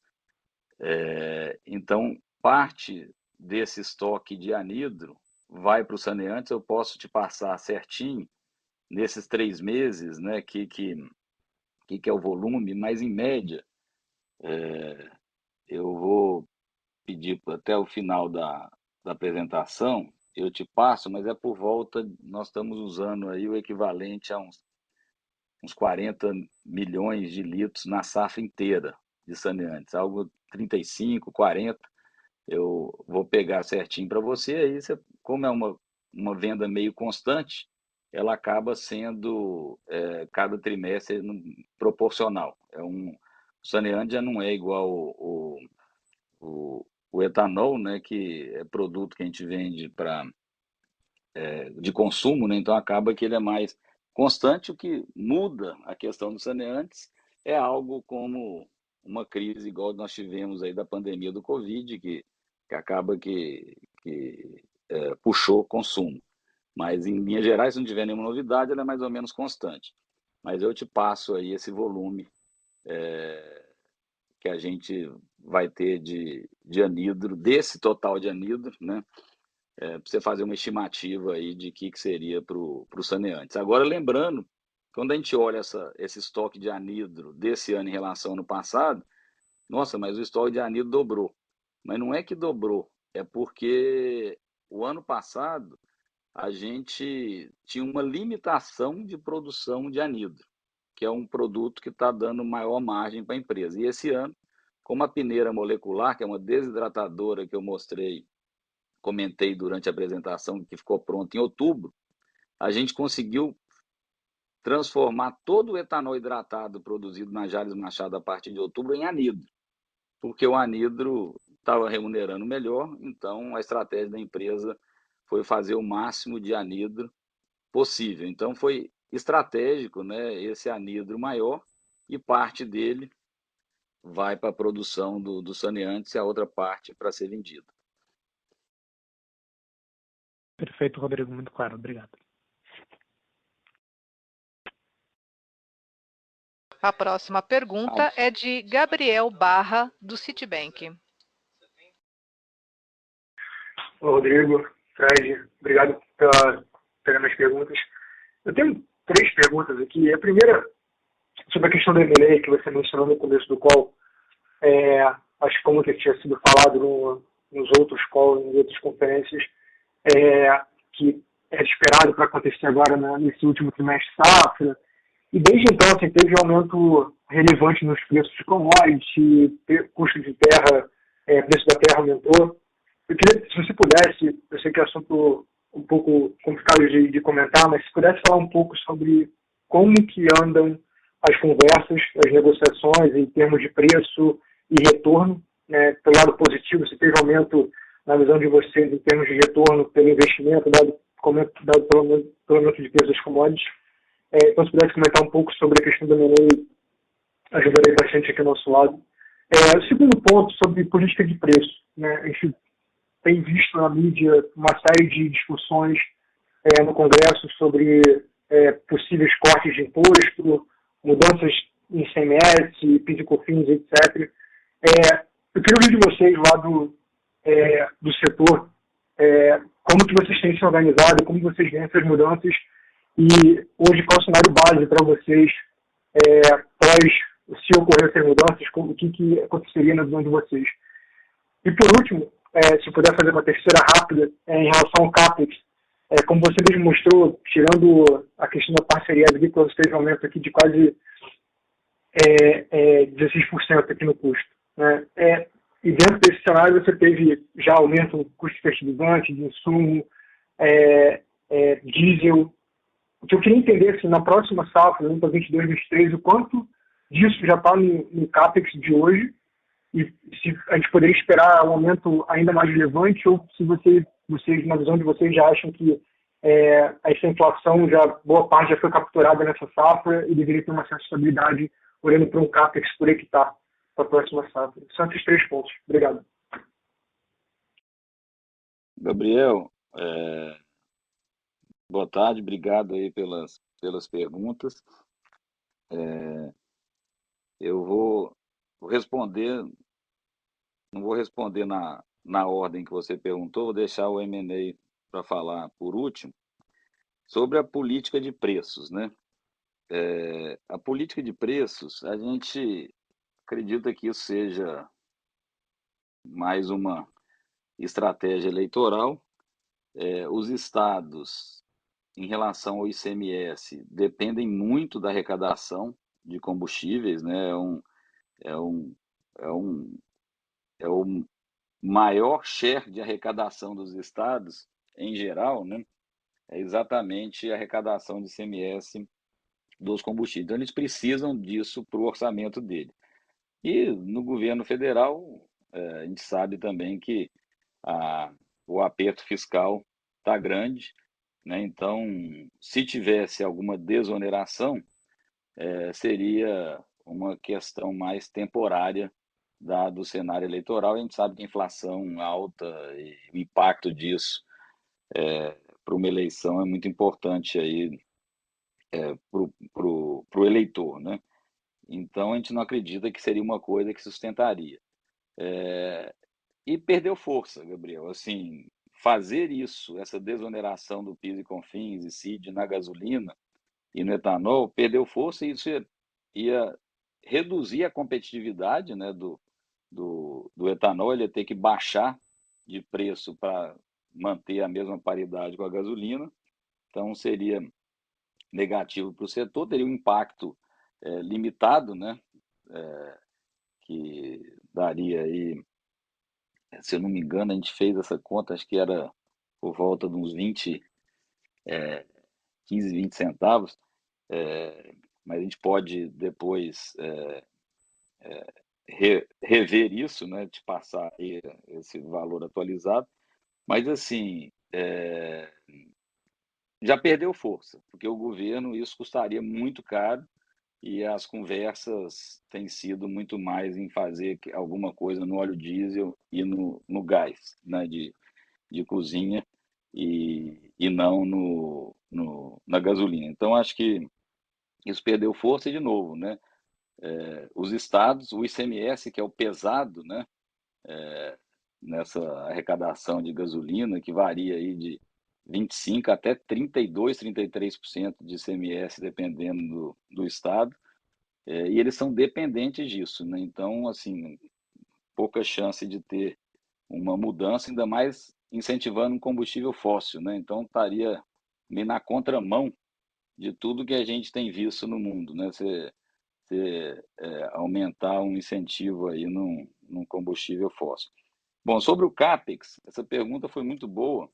B: Então, parte desse estoque de anidro vai para o saneantes. Eu posso te passar certinho nesses 3 meses, né, que é o volume, mas em média eu vou pedir até o final da apresentação, eu te passo, mas é por volta, nós estamos usando aí o equivalente a uns 40 milhões de litros na safra inteira de saneantes, algo 35, 40, eu vou pegar certinho para você, aí você, como é uma venda meio constante, ela acaba sendo cada trimestre proporcional. O saneante já não é igual o etanol, né, que é produto que a gente vende de consumo, né, então acaba que ele é mais constante. O que muda a questão dos saneantes é algo como uma crise igual nós tivemos aí da pandemia do Covid, que acaba que puxou consumo. Mas, em linhas gerais, se não tiver nenhuma novidade, ela é mais ou menos constante. Mas eu te passo aí esse volume que a gente vai ter de anidro, desse total de anidro, né? Para você fazer uma estimativa aí de que seria para o saneantes. Agora, lembrando, quando a gente olha esse estoque de anidro desse ano em relação ao ano passado, nossa, mas o estoque de anidro dobrou. Mas não é que dobrou, é porque o ano passado a gente tinha uma limitação de produção de anidro, que é um produto que está dando maior margem para a empresa. E esse ano, como a peneira molecular, que é uma desidratadora que eu comentei durante a apresentação, que ficou pronta em outubro, a gente conseguiu transformar todo o etanol hidratado produzido na Jalles Machado a partir de outubro em anidro, porque o anidro estava remunerando melhor, então a estratégia da empresa foi fazer o máximo de anidro possível. Então foi estratégico, né, esse anidro maior, e parte dele vai para a produção do saneantes e a outra parte para ser vendida.
D: Perfeito, Rodrigo, muito claro, obrigado.
A: A próxima pergunta é de Gabriel Barra, do Citibank.
E: Olá, Rodrigo, Fred, obrigado por pegar minhas perguntas. Eu tenho 3 perguntas aqui. A primeira, sobre a questão do M&A que você mencionou no começo do call. Acho que como que tinha sido falado nos outros calls, em outras conferências, que era esperado para acontecer agora nesse último trimestre safra. E desde então, assim, teve um aumento relevante nos preços de commodity, custo de terra, preço da terra aumentou. Eu queria, se você pudesse, eu sei que é assunto um pouco complicado de comentar, mas se pudesse falar um pouco sobre como que andam as conversas, as negociações em termos de preço e retorno, né, pelo lado positivo, se teve aumento na visão de vocês em termos de retorno pelo investimento, dado pelo aumento de preços das commodities. Então, se pudesse comentar um pouco sobre a questão do M&A, ajudaria bastante aqui ao nosso lado. O segundo ponto, sobre política de preço. Né? A gente tem visto na mídia uma série de discussões no Congresso sobre possíveis cortes de imposto, mudanças em ICMS, PIS e COFINS, etc. Eu queria ouvir de vocês lá do setor, como que vocês têm se organizado, como vocês veem essas mudanças e hoje qual é o cenário base para vocês se ocorrer essas mudanças, o que aconteceria na visão de vocês. E por último, se puder fazer uma terceira rápida, em relação ao CAPEX, como você mesmo mostrou, tirando a questão da parceria agrícola, você teve um aumento aqui de quase 16% aqui no custo. Né? E dentro desse cenário você teve já aumento no custo de fertilizante, de insumo, diesel. O que eu queria entender, assim, na próxima safra, para 22, 23, o quanto disso já está no CAPEX de hoje e se a gente poderia esperar um aumento ainda mais relevante ou se vocês, na visão de vocês, já acham que essa inflação, boa parte já foi capturada nessa safra e deveria ter uma certa estabilidade olhando para um CAPEX por hectare para a próxima safra. São esses 3 pontos. Obrigado.
B: Gabriel, boa tarde, obrigado aí pelas perguntas. Eu vou responder, não vou responder na ordem que você perguntou, vou deixar o M&A para falar por último, sobre a política de preços, né? A política de preços, a gente acredita que isso seja mais uma estratégia eleitoral. Os estados, em relação ao ICMS, dependem muito da arrecadação de combustíveis, né? É o maior share de arrecadação dos estados, em geral, né? É exatamente a arrecadação de ICMS dos combustíveis. Então, eles precisam disso para o orçamento dele. E no governo federal, a gente sabe também que o aperto fiscal está grande, né? Então, se tivesse alguma desoneração, seria uma questão mais temporária, dado o cenário eleitoral. A gente sabe que a inflação alta e o impacto disso para uma eleição é muito importante aí para o eleitor, né? Então, a gente não acredita que seria uma coisa que sustentaria. E perdeu força, Gabriel. Assim, fazer isso, essa desoneração do PIS e COFINS e CID na gasolina e no etanol, perdeu força e isso ia reduzir a competitividade, né, do etanol. Ele ia ter que baixar de preço para manter a mesma paridade com a gasolina. Então, seria negativo para o setor, teria um impacto limitado, né, que daria aí, se eu não me engano, a gente fez essa conta, acho que era por volta de uns 15, 20 centavos, mas a gente pode depois rever isso, né, te passar aí esse valor atualizado, mas assim, já perdeu força, porque o governo, isso custaria muito caro e as conversas têm sido muito mais em fazer alguma coisa no óleo diesel e no gás, né, de cozinha e não na gasolina. Então, acho que isso perdeu força e, de novo, né? Os estados, o ICMS, que é o pesado, né? Nessa arrecadação de gasolina, que varia aí de 25% até 32%, 33% de ICMS, dependendo do estado, e eles são dependentes disso, né? Então, assim, pouca chance de ter uma mudança, ainda mais incentivando um combustível fóssil, né? Então, estaria meio na contramão de tudo que a gente tem visto no mundo, né? Você aumentar um incentivo aí num combustível fóssil. Bom, sobre o CAPEX, essa pergunta foi muito boa.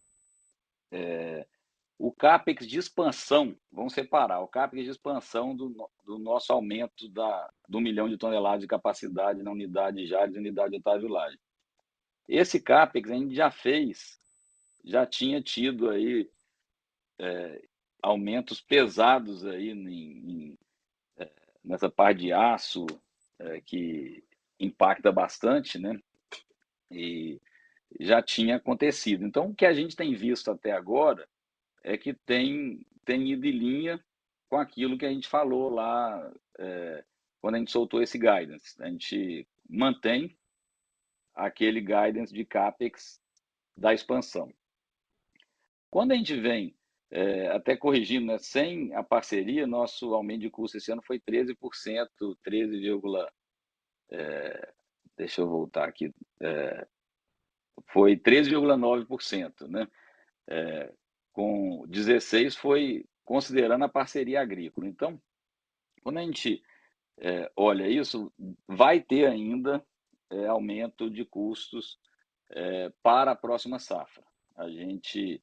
B: O CAPEX de expansão, vamos separar, o CAPEX de expansão do nosso aumento do 1 milhão de toneladas de capacidade na unidade de Jales e unidade de Otávio Lage. Esse CAPEX a gente já fez, já tinha tido aí aumentos pesados aí nessa parte de aço, que impacta bastante, né? E já tinha acontecido. Então, o que a gente tem visto até agora é que tem ido em linha com aquilo que a gente falou lá quando a gente soltou esse guidance. A gente mantém aquele guidance de CAPEX da expansão. Quando a gente vem, até corrigindo, né, sem a parceria, nosso aumento de custo esse ano foi 13%, deixa eu voltar aqui, foi 13,9%, né? Com 16% foi considerando a parceria agrícola. Então, quando a gente olha isso, vai ter ainda aumento de custos para a próxima safra. A gente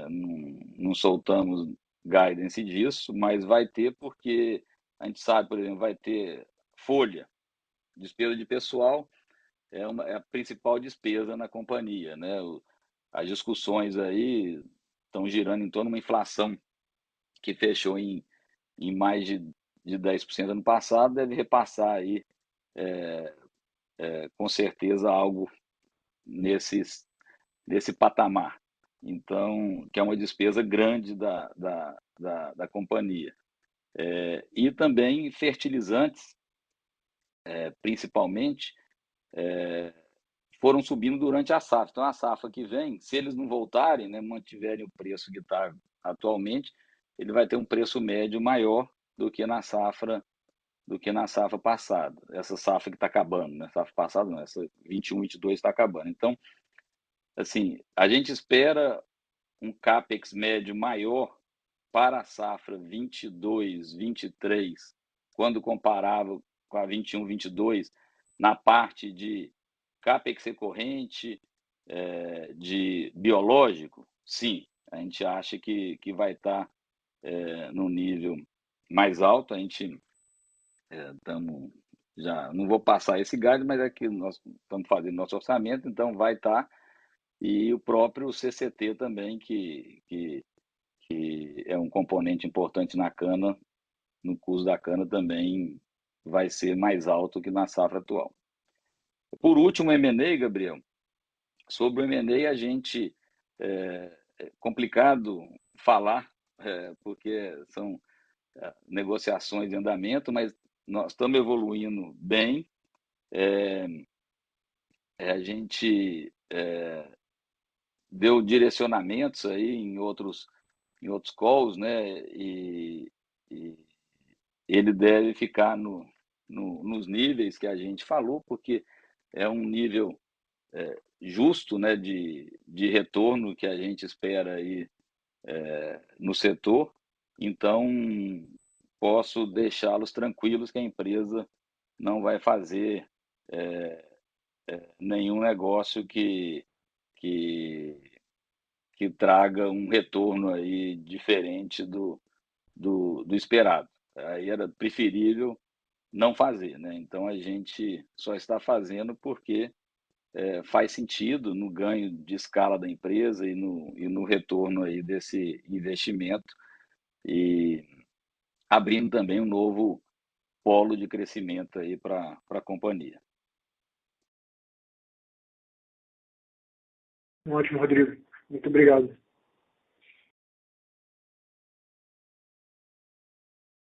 B: não soltamos guidance disso, mas vai ter porque a gente sabe, por exemplo, vai ter folha, despesa de pessoal, é a principal despesa na companhia, né? As discussões aí estão girando em torno de uma inflação que fechou em mais de 10% ano passado, deve repassar aí com certeza algo nesse patamar. Então, que é uma despesa grande da companhia. E também fertilizantes, principalmente, foram subindo durante a safra. Então, a safra que vem, se eles não voltarem, né, mantiverem o preço que está atualmente, ele vai ter um preço médio maior do que na safra passada. Essa safra que está acabando, né? Safra passada não, essa 21, 22 está acabando. Então, assim, a gente espera um CAPEX médio maior para a safra 22, 23, quando comparável com a 21, 22, na parte de CAPEX recorrente, de biológico, sim, a gente acha que vai estar num nível mais alto. A gente estamos já, não vou passar esse guide, mas é que nós estamos fazendo nosso orçamento, então vai estar, e o próprio CCT também, que é um componente importante na cana, no custo da cana também vai ser mais alto que na safra atual. Por último, o M&A, Gabriel. Sobre o M&A, a gente é complicado falar, porque são negociações em andamento, mas nós estamos evoluindo bem. A gente deu direcionamentos aí em outros calls, né? E ele deve ficar nos níveis que a gente falou, porque é um nível justo, né, de retorno que a gente espera aí no setor. Então, posso deixá-los tranquilos que a empresa não vai fazer nenhum negócio que traga um retorno aí diferente do esperado. Aí era preferível não fazer, né? Então a gente só está fazendo porque faz sentido no ganho de escala da empresa e no retorno aí desse investimento, e abrindo também um novo polo de crescimento aí para a companhia.
E: Ótimo, Rodrigo. Muito obrigado.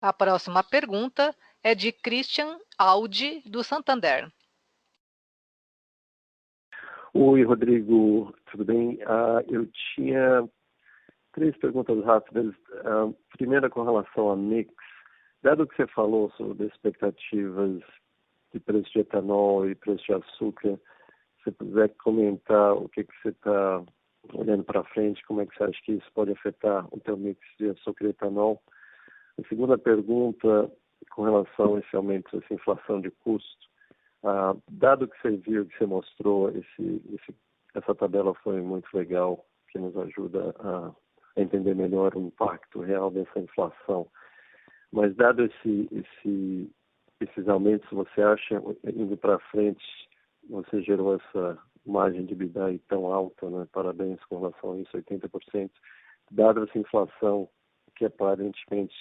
A: A próxima pergunta é de Christian Audi, do Santander.
F: Oi, Rodrigo, tudo bem? Eu tinha 3 perguntas rápidas. Primeira, com relação a mix. Dado que você falou sobre expectativas de preço de etanol e preço de açúcar, se você puder comentar o que você está olhando para frente, como é que você acha que isso pode afetar o teu mix de açúcar e etanol? A segunda pergunta, com relação a esse aumento, essa inflação de custo, dado que você viu, que você mostrou, essa tabela foi muito legal, que nos ajuda a entender melhor o impacto real dessa inflação. Mas dado esses aumentos, você acha, indo para frente, você gerou essa margem de EBITDA aí tão alta, né? Parabéns com relação a isso, 80%. Dado essa inflação, que aparentemente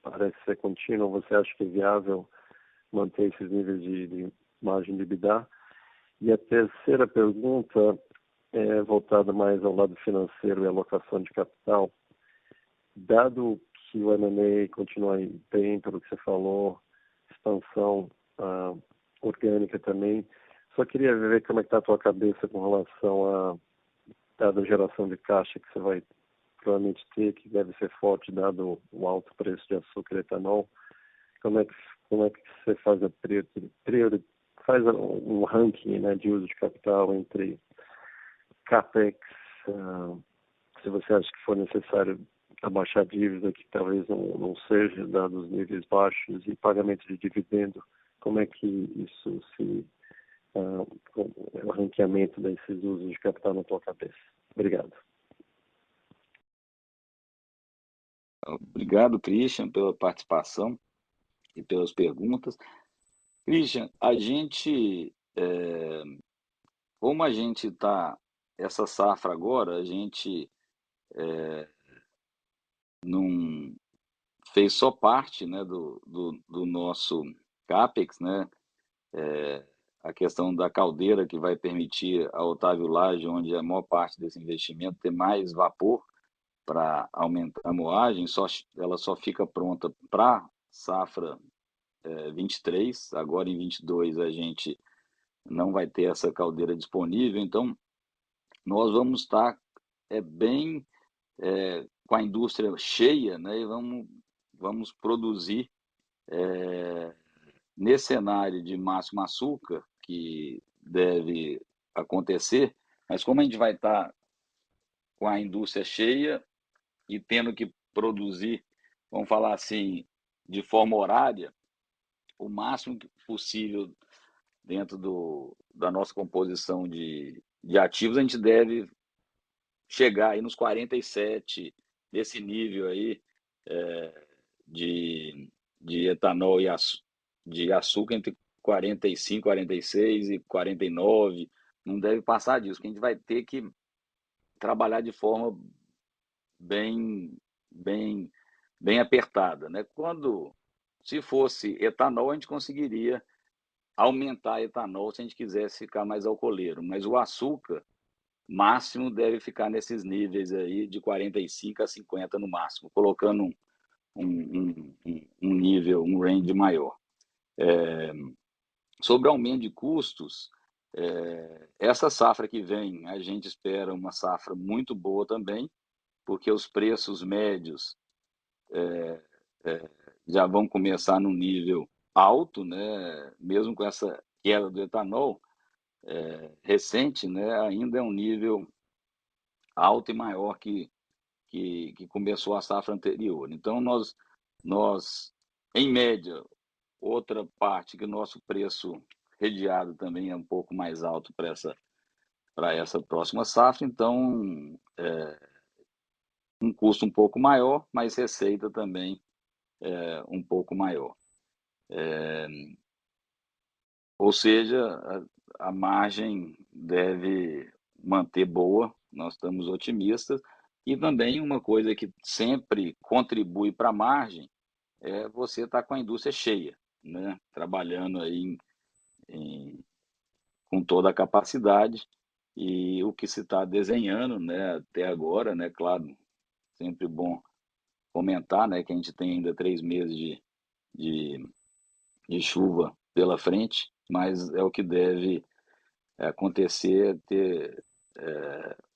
F: parece ser contínua, você acha que é viável manter esses níveis de margem de EBITDA? E a terceira pergunta é voltada mais ao lado financeiro e alocação de capital. Dado que o M&A continua bem, pelo que você falou, expansão orgânica também. Só queria ver como é que está a tua cabeça com relação à geração de caixa que você vai provavelmente ter, que deve ser forte dado o alto preço de açúcar e etanol. Como é que você faz faz um ranking, né, de uso de capital entre CAPEX, se você acha que for necessário abaixar a dívida, que talvez não seja, dados os níveis baixos, e pagamento de dividendo, como é que isso o ranqueamento desses usos de capital na tua cabeça? Obrigado.
B: Obrigado, Christian, pela participação e pelas perguntas. Christian, como a gente está, essa safra agora, a gente não fez só parte, né, do nosso CAPEX, né, a questão da caldeira que vai permitir a Otávio Lage, onde a maior parte desse investimento ter mais vapor para aumentar a moagem, ela só fica pronta para safra 23, agora em 22 a gente não vai ter essa caldeira disponível, então nós vamos estar bem com a indústria cheia, né, e vamos produzir nesse cenário de máximo açúcar, que deve acontecer, mas como a gente vai estar com a indústria cheia e tendo que produzir, vamos falar assim, de forma horária, o máximo possível dentro da nossa composição de ativos, a gente deve chegar aí nos 47, nesse nível aí de etanol e de açúcar entre 45, 46 e 49, não deve passar disso, que a gente vai ter que trabalhar de forma bem apertada, né? Se fosse etanol, a gente conseguiria aumentar etanol se a gente quisesse ficar mais alcooleiro, mas o açúcar máximo deve ficar nesses níveis aí de 45 a 50 no máximo, colocando um nível, um range maior. Sobre aumento de custos, essa safra que vem, a gente espera uma safra muito boa também, porque os preços médios já vão começar num nível alto, né? Mesmo com essa queda do etanol recente, né? Ainda é um nível alto e maior que começou a safra anterior. Então, nós em média, outra parte que o nosso preço redeado também é um pouco mais alto para essa próxima safra, então um custo um pouco maior, mas receita também um pouco maior. Ou seja, a margem deve manter boa, nós estamos otimistas, e também uma coisa que sempre contribui para a margem é você estar com a indústria cheia, né? Trabalhando aí com toda a capacidade, e o que se está desenhando, né, até agora, né, claro, sempre bom comentar, né, que a gente tem ainda 3 meses de chuva pela frente, mas é o que deve acontecer, ter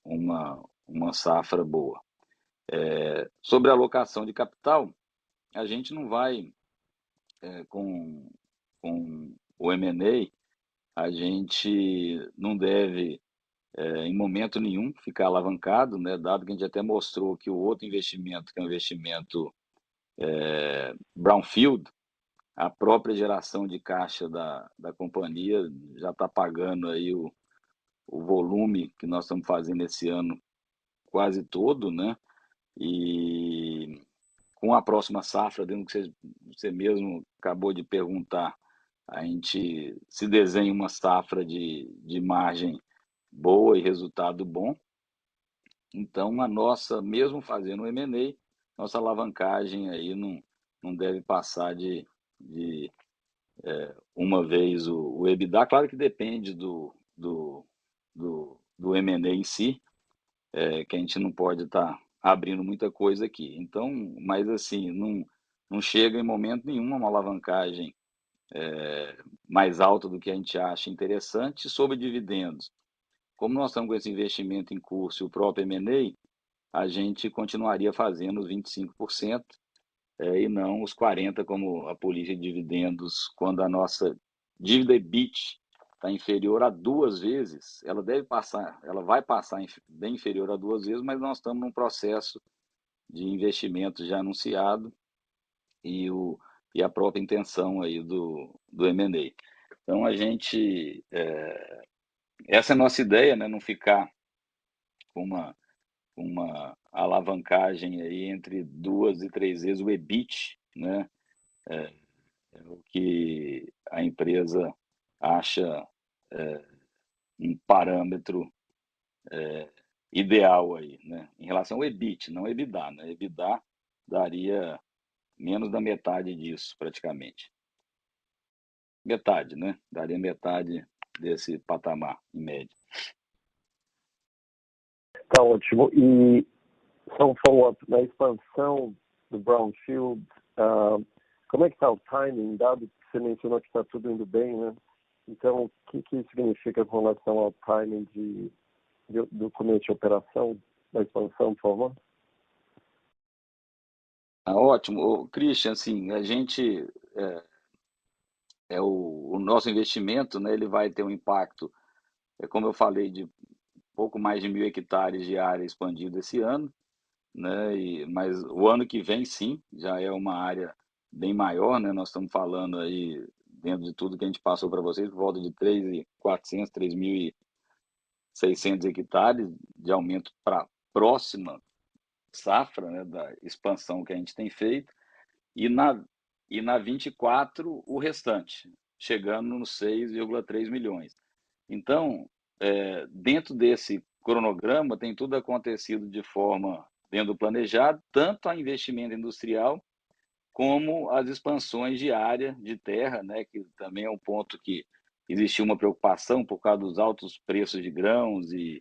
B: uma safra boa. Sobre a alocação de capital, a gente não vai, com o M&A, a gente não deve, em momento nenhum, ficar alavancado, né, dado que a gente até mostrou que o outro investimento, que é um investimento brownfield, a própria geração de caixa da companhia já está pagando aí o volume que nós estamos fazendo esse ano quase todo, né? E com a próxima safra, dentro do que você mesmo acabou de perguntar, a gente se desenha uma safra de margem boa e resultado bom. Então, mesmo fazendo o M&A, nossa alavancagem aí não deve passar de uma vez o EBITDA. Claro que depende do M&A em si, que a gente não pode estar abrindo muita coisa aqui. Então, mas assim, não chega em momento nenhum uma alavancagem mais alta do que a gente acha interessante. Sobre dividendos, como nós estamos com esse investimento em curso e o próprio M&A, a gente continuaria fazendo os 25%, e não os 40% como a política de dividendos. Quando a nossa dívida EBIT está inferior a 2 vezes, ela vai passar bem inferior a 2 vezes, mas nós estamos num processo de investimento já anunciado e a própria intenção aí do M&A. Então, essa é a nossa ideia, né? Não ficar com uma alavancagem aí entre 2 e 3 vezes o EBIT, né? É o que a empresa acha um parâmetro ideal aí, né? Em relação ao EBIT, não EBITDA, né? EBITDA daria menos da metade disso, praticamente. Metade, né? Daria metade desse patamar, em média.
F: Tá ótimo. E só um follow-up, na expansão do Brownfield, como é que está o timing, dado que você mencionou que está tudo indo bem, né? Então, o que isso significa com relação ao timing do começo de operação da expansão, por favor?
B: Ótimo. Christian, assim, a gente, o nosso investimento, né, ele vai ter um impacto, como eu falei, de pouco mais de 1.000 hectares de área expandida esse ano, né? Mas o ano que vem, sim, já é uma área bem maior, né? Nós estamos falando aí, dentro de tudo que a gente passou para vocês, por volta de 3.400, 3.600 hectares de aumento para a próxima safra, né, da expansão que a gente tem feito, e na 24 o restante, chegando nos 6,3 milhões. Então, dentro desse cronograma, tem tudo acontecido de forma dentro do planejado, tanto a investimento industrial como as expansões de área de terra, né, que também é um ponto que existiu uma preocupação por causa dos altos preços de grãos e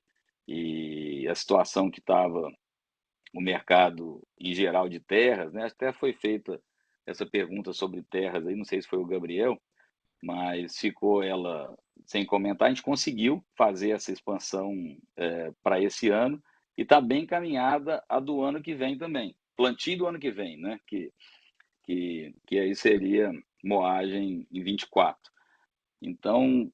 B: a situação que estava o mercado em geral de terras, né? Até foi feita essa pergunta sobre terras aí, não sei se foi o Gabriel, mas ficou ela sem comentar. A gente conseguiu fazer essa expansão para esse ano e está bem encaminhada a do ano que vem também, plantio do ano que vem, né? Que aí seria moagem em 24. Então,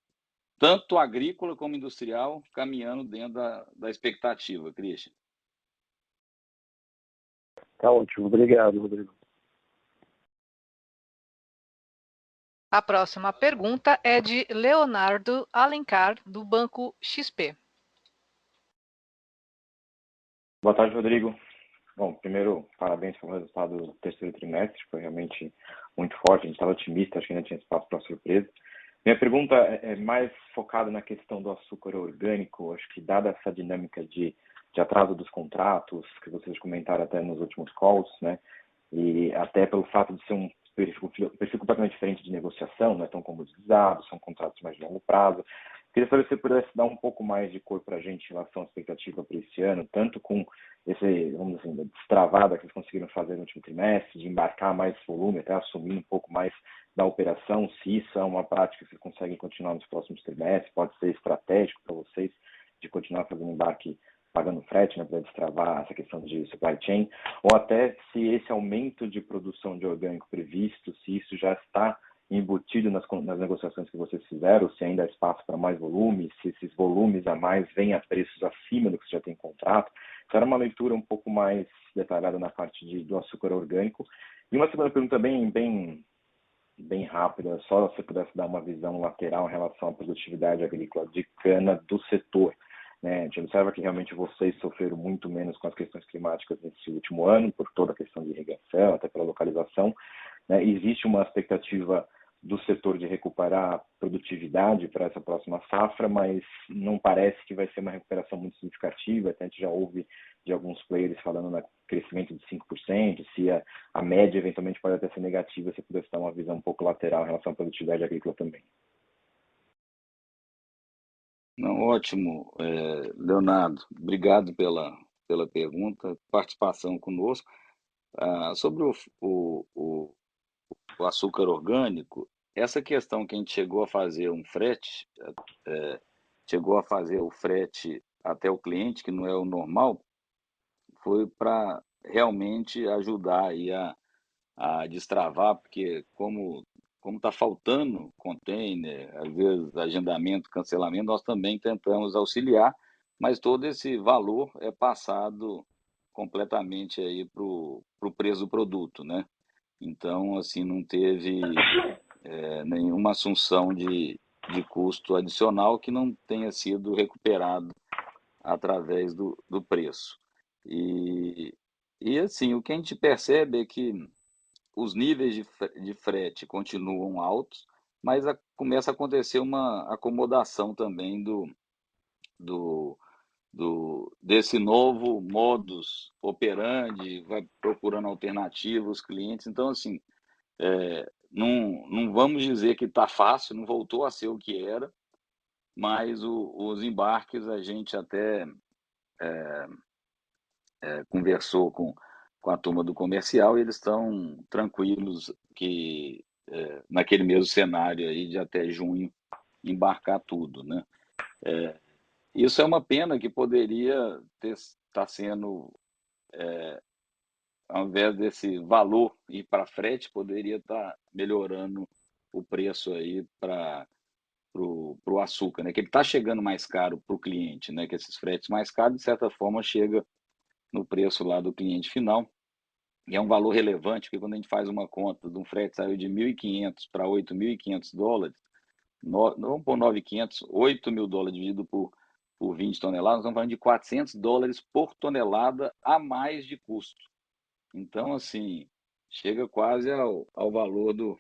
B: tanto agrícola como industrial caminhando dentro da expectativa, Christian.
F: Tá ótimo. Obrigado, Rodrigo.
A: A próxima pergunta é de Leonardo Alencar, do Banco XP.
G: Boa tarde, Rodrigo. Bom, primeiro, parabéns pelo resultado do terceiro trimestre, foi realmente muito forte, a gente estava otimista, acho que ainda tinha espaço para surpresa. Minha pergunta é mais focada na questão do açúcar orgânico, acho que dada essa dinâmica de atraso dos contratos, que vocês comentaram até nos últimos calls, né, e até pelo fato de ser um perfil completamente diferente de negociação, não é tão comoditizado, são contratos mais de longo prazo. Queria saber se você pudesse dar um pouco mais de cor para a gente em relação à expectativa para esse ano, tanto com esse, vamos dizer assim, destravada que eles conseguiram fazer no último trimestre, de embarcar mais volume, até assumir um pouco mais da operação, se isso é uma prática que vocês conseguem continuar nos próximos trimestres, pode ser estratégico para vocês de continuar fazendo embarque pagando frete, né, para destravar essa questão de supply chain, ou até se esse aumento de produção de orgânico previsto, se isso já está embutido nas negociações que vocês fizeram, se ainda há espaço para mais volume, se esses volumes a mais vêm a preços acima do que você já tem em contrato. Então, era uma leitura um pouco mais detalhada na parte do açúcar orgânico. E uma segunda pergunta bem rápida, só se você pudesse dar uma visão lateral em relação à produtividade agrícola de cana do setor. Né? A gente observa que realmente vocês sofreram muito menos com as questões climáticas nesse último ano, por toda a questão de irrigação, até pela localização. Né? Existe uma expectativa do setor de recuperar a produtividade para essa próxima safra, mas não parece que vai ser uma recuperação muito significativa. Até a gente já ouve de alguns players falando no crescimento de 5%, se a média eventualmente pode até ser negativa, se pudesse dar uma visão um pouco lateral em relação à produtividade agrícola também.
B: Não, ótimo, Leonardo. Obrigado pela pergunta, participação conosco. Sobre o açúcar orgânico, essa questão que a gente chegou a fazer um frete, chegou a fazer o frete até o cliente, que não é o normal, foi para realmente ajudar aí a destravar, porque como está faltando container, às vezes agendamento, cancelamento, nós também tentamos auxiliar, mas todo esse valor é passado completamente aí para o preço do produto, né? Então, assim, não teve nenhuma assunção de custo adicional que não tenha sido recuperado através do preço. E assim, o que a gente percebe é que os níveis de frete continuam altos, mas começa a acontecer uma acomodação também desse novo modus operandi, vai procurando alternativas, clientes. Então, assim, não vamos dizer que está fácil, não voltou a ser o que era, mas os embarques a gente até conversou com a turma do comercial e eles estão tranquilos que naquele mesmo cenário aí de até junho embarcar tudo, né? Isso é uma pena que poderia estar sendo, ao invés desse valor ir para frete, poderia estar melhorando o preço aí para o açúcar, né? Que ele está chegando mais caro para o cliente, né? Que esses fretes mais caros, de certa forma, chega no preço lá do cliente final. E é um valor relevante, porque quando a gente faz uma conta de um frete saiu de 1.500 para 8.500 dólares, vamos pôr 9.500, 8 mil dólares dividido por 20 toneladas, nós estamos falando de 400 dólares por tonelada a mais de custo. Então, assim, chega quase ao valor do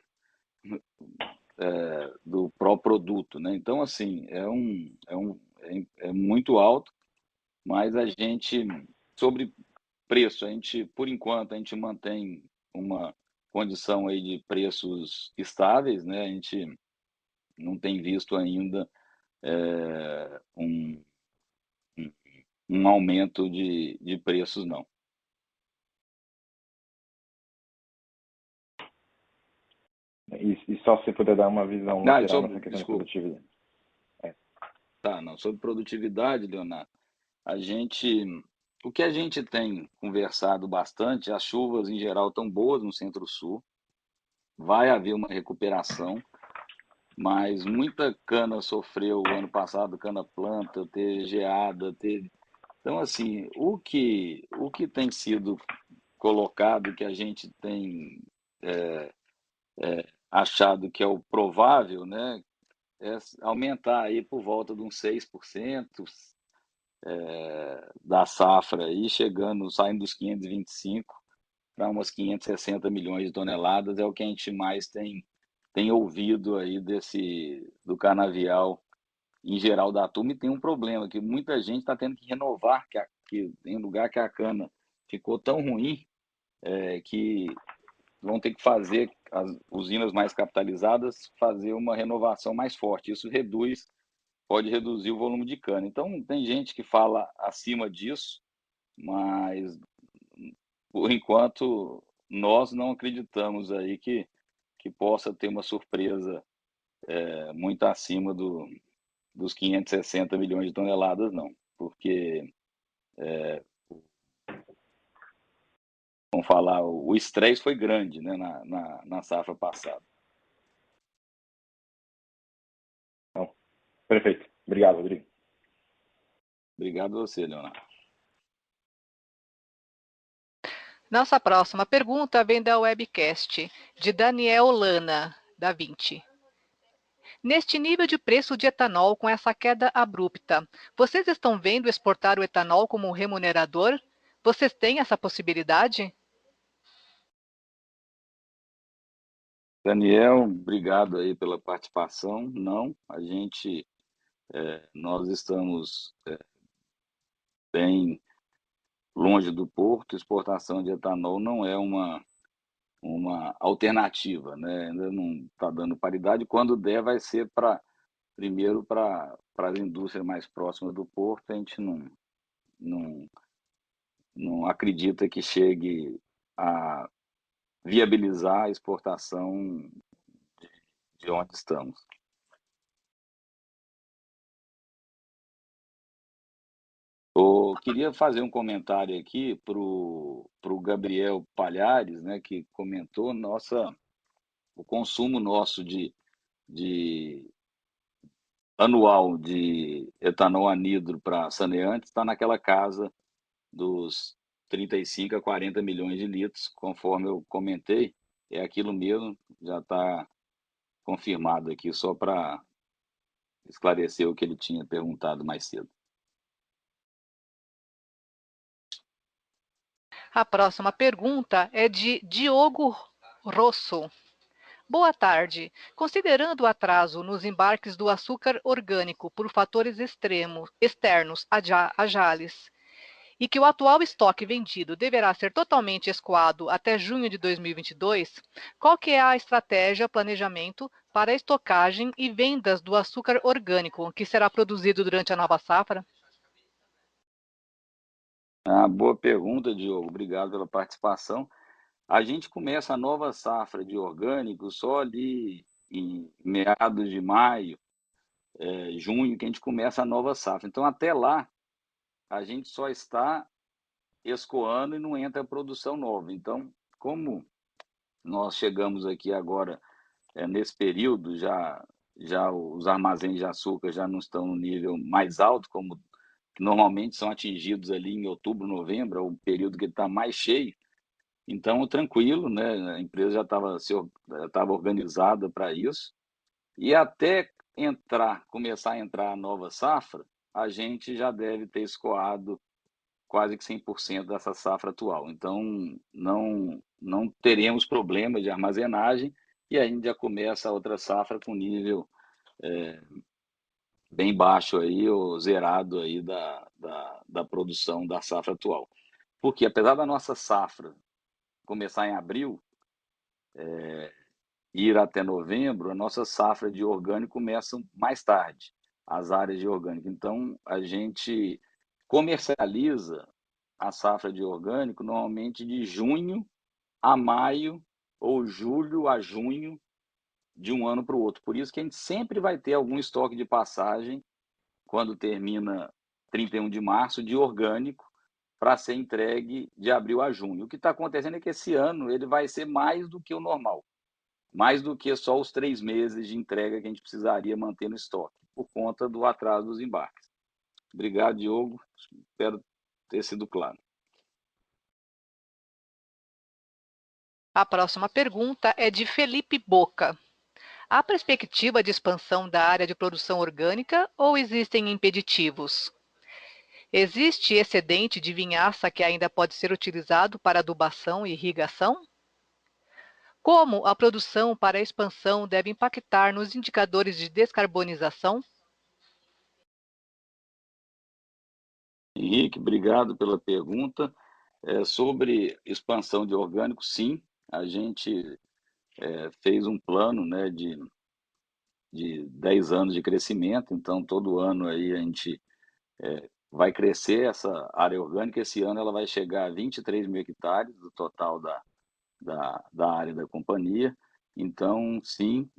B: próprio produto, né? Então, assim, é muito alto, mas a gente, sobre preço, a gente, por enquanto, a gente mantém uma condição aí de preços estáveis, né? A gente não tem visto ainda um aumento de preços, não.
G: E só se puder dar uma visão geral nessa questão de produtividade.
B: Tá, não, sobre produtividade, Leonardo, o que a gente tem conversado bastante, as chuvas em geral estão boas no Centro-Sul, vai haver uma recuperação, mas muita cana sofreu o ano passado, cana planta, teve geada, teve... Então, assim, o que tem sido colocado, que a gente tem achado que é o provável, né, é aumentar aí por volta de uns 6% da safra, aí, saindo dos 525 para umas 560 milhões de toneladas, é o que a gente mais tem ouvido aí do canavial em geral da turma, e tem um problema, que muita gente está tendo que renovar, que em lugar que a cana ficou tão ruim, que vão ter que fazer, as usinas mais capitalizadas, fazer uma renovação mais forte. Isso pode reduzir o volume de cana. Então, tem gente que fala acima disso, mas, por enquanto, nós não acreditamos aí que possa ter uma surpresa muito acima dos 560 milhões de toneladas, não. Porque, vamos falar, o estresse foi grande, né, na safra passada.
G: Então, perfeito. Obrigado, Rodrigo.
B: Obrigado a você, Leonardo.
A: Nossa próxima pergunta vem da webcast, de Daniel Lana, da 20. Neste nível de preço de etanol com essa queda abrupta, vocês estão vendo exportar o etanol como um remunerador? Vocês têm essa possibilidade?
B: Daniel, obrigado aí pela participação. Não, nós estamos bem longe do porto. Exportação de etanol não é uma alternativa, né? Ainda não está dando paridade. Quando der, vai ser primeiro para as indústrias mais próximas do porto. A gente não acredita que chegue a viabilizar a exportação onde estamos. Eu queria fazer um comentário aqui para o Gabriel Palhares, né, que comentou o consumo nosso de anual de etanol anidro para saneantes está naquela casa dos 35 a 40 milhões de litros, conforme eu comentei, é aquilo mesmo, já está confirmado aqui, só para esclarecer o que ele tinha perguntado mais cedo.
A: A próxima pergunta é de Diogo Rosso. Boa tarde. Considerando o atraso nos embarques do açúcar orgânico por fatores externos a Jales, e que o atual estoque vendido deverá ser totalmente escoado até junho de 2022, qual que é a estratégia, planejamento para a estocagem e vendas do açúcar orgânico que será produzido durante a nova safra?
B: Boa pergunta, Diogo. Obrigado pela participação. A gente começa a nova safra de orgânico só ali em meados de maio, junho, que a gente começa a nova safra. Então, até lá, a gente só está escoando e não entra a produção nova. Então, como nós chegamos aqui agora, nesse período, já os armazéns de açúcar já não estão no nível mais alto, como normalmente são atingidos ali em outubro, novembro, é o período que está mais cheio. Então, tranquilo, né? A empresa já estava organizada para isso. E até começar a entrar a nova safra, a gente já deve ter escoado quase que 100% dessa safra atual. Então, não teremos problemas de armazenagem e a gente já começa a outra safra com nível bem baixo aí, ou zerado aí da produção da safra atual. Porque apesar da nossa safra começar em abril, ir até novembro, a nossa safra de orgânico começa mais tarde, as áreas de orgânico. Então, a gente comercializa a safra de orgânico normalmente de junho a maio ou julho a junho de um ano para o outro. Por isso que a gente sempre vai ter algum estoque de passagem quando termina 31 de março de orgânico para ser entregue de abril a junho. O que está acontecendo é que esse ano ele vai ser mais do que o normal, mais do que só os 3 meses de entrega que a gente precisaria manter no estoque, por conta do atraso dos embarques. Obrigado, Diogo. Espero ter sido claro.
A: A próxima pergunta é de Felipe Boca. Há perspectiva de expansão da área de produção orgânica ou existem impeditivos? Existe excedente de vinhaça que ainda pode ser utilizado para adubação e irrigação? Como a produção para a expansão deve impactar nos indicadores de descarbonização?
B: Henrique, obrigado pela pergunta. Sobre expansão de orgânico, sim, a gente fez um plano, né, de 10 anos de crescimento, então todo ano aí a gente vai crescer essa área orgânica. Esse ano ela vai chegar a 23 mil hectares do total da área da companhia. Então, sim,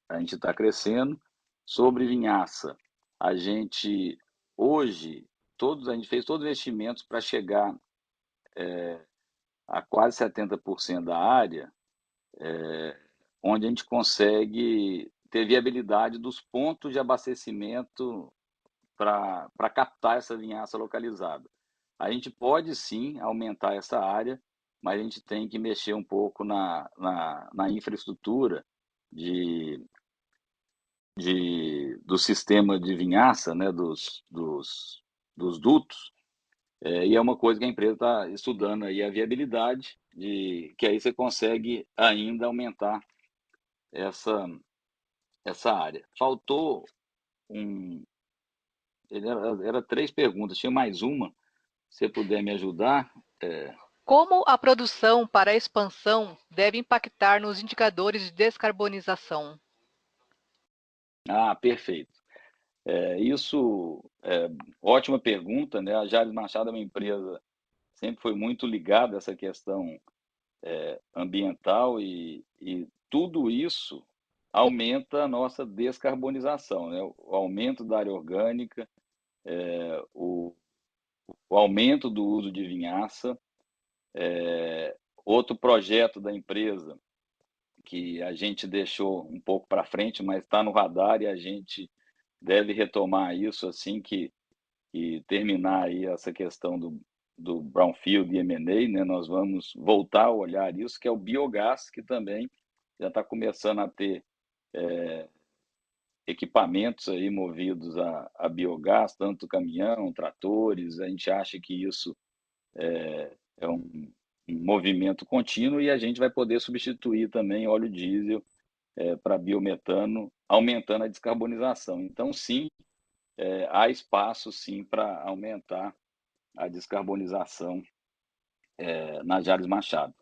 B: a gente está crescendo. Sobre vinhaça, a gente hoje, a gente fez todos os investimentos para chegar a quase 70% da área, onde a gente consegue ter viabilidade dos pontos de abastecimento para captar essa vinhaça localizada. A gente pode sim aumentar essa área, mas a gente tem que mexer um pouco na infraestrutura do sistema de vinhaça, né, dos dutos, e é uma coisa que a empresa está estudando aí, a viabilidade, que aí você consegue ainda aumentar essa área. Faltou era 3 perguntas, tinha mais uma, se você puder me ajudar.
A: Como a produção para a expansão deve impactar nos indicadores de descarbonização?
B: Perfeito. Ótima pergunta, né? A Jales Machado é uma empresa sempre foi muito ligada a essa questão ambiental e tudo isso aumenta a nossa descarbonização, né? O aumento da área orgânica, o aumento do uso de vinhaça. Outro projeto da empresa que a gente deixou um pouco para frente, mas está no radar e a gente deve retomar isso assim que terminar aí essa questão do Brownfield e M&A, né? Nós vamos voltar a olhar isso, que é o biogás, que também já está começando a ter equipamentos aí movidos a biogás, tanto caminhão, tratores. A gente acha que isso é um movimento contínuo e a gente vai poder substituir também óleo diesel para biometano, aumentando a descarbonização. Então, sim, há espaço, sim, para aumentar a descarbonização na Jales Machado,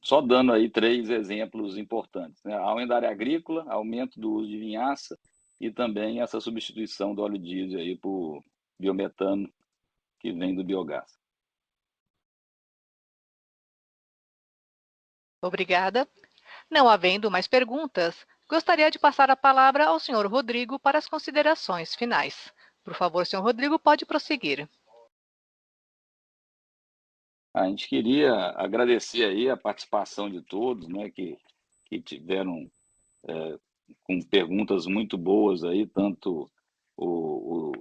B: só dando aí 3 exemplos importantes, né? Aumento da área agrícola, aumento do uso de vinhaça e também essa substituição do óleo diesel aí por biometano que vem do biogás.
A: Obrigada. Não havendo mais perguntas, gostaria de passar a palavra ao senhor Rodrigo para as considerações finais. Por favor, senhor Rodrigo, pode prosseguir.
B: A gente queria agradecer aí a participação de todos, né, que tiveram com perguntas muito boas aí, tanto o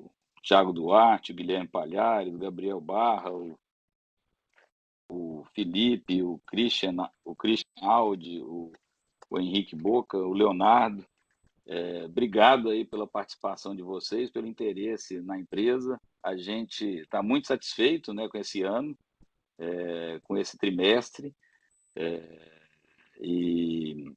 B: Thiago Duarte, o Guilherme Palhares, o Gabriel Barra, o Felipe, o Christian Aldi, o Henrique Boca, o Leonardo. Obrigado aí pela participação de vocês, pelo interesse na empresa. A gente está muito satisfeito, né, com esse ano, com esse trimestre, e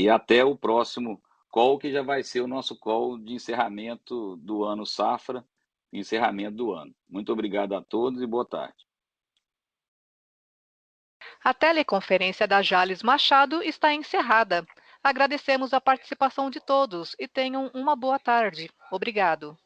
B: até o próximo call, que já vai ser o nosso call de encerramento do ano safra, encerramento do ano. Muito obrigado a todos e boa tarde.
A: A teleconferência da Jales Machado está encerrada. Agradecemos a participação de todos e tenham uma boa tarde. Obrigado.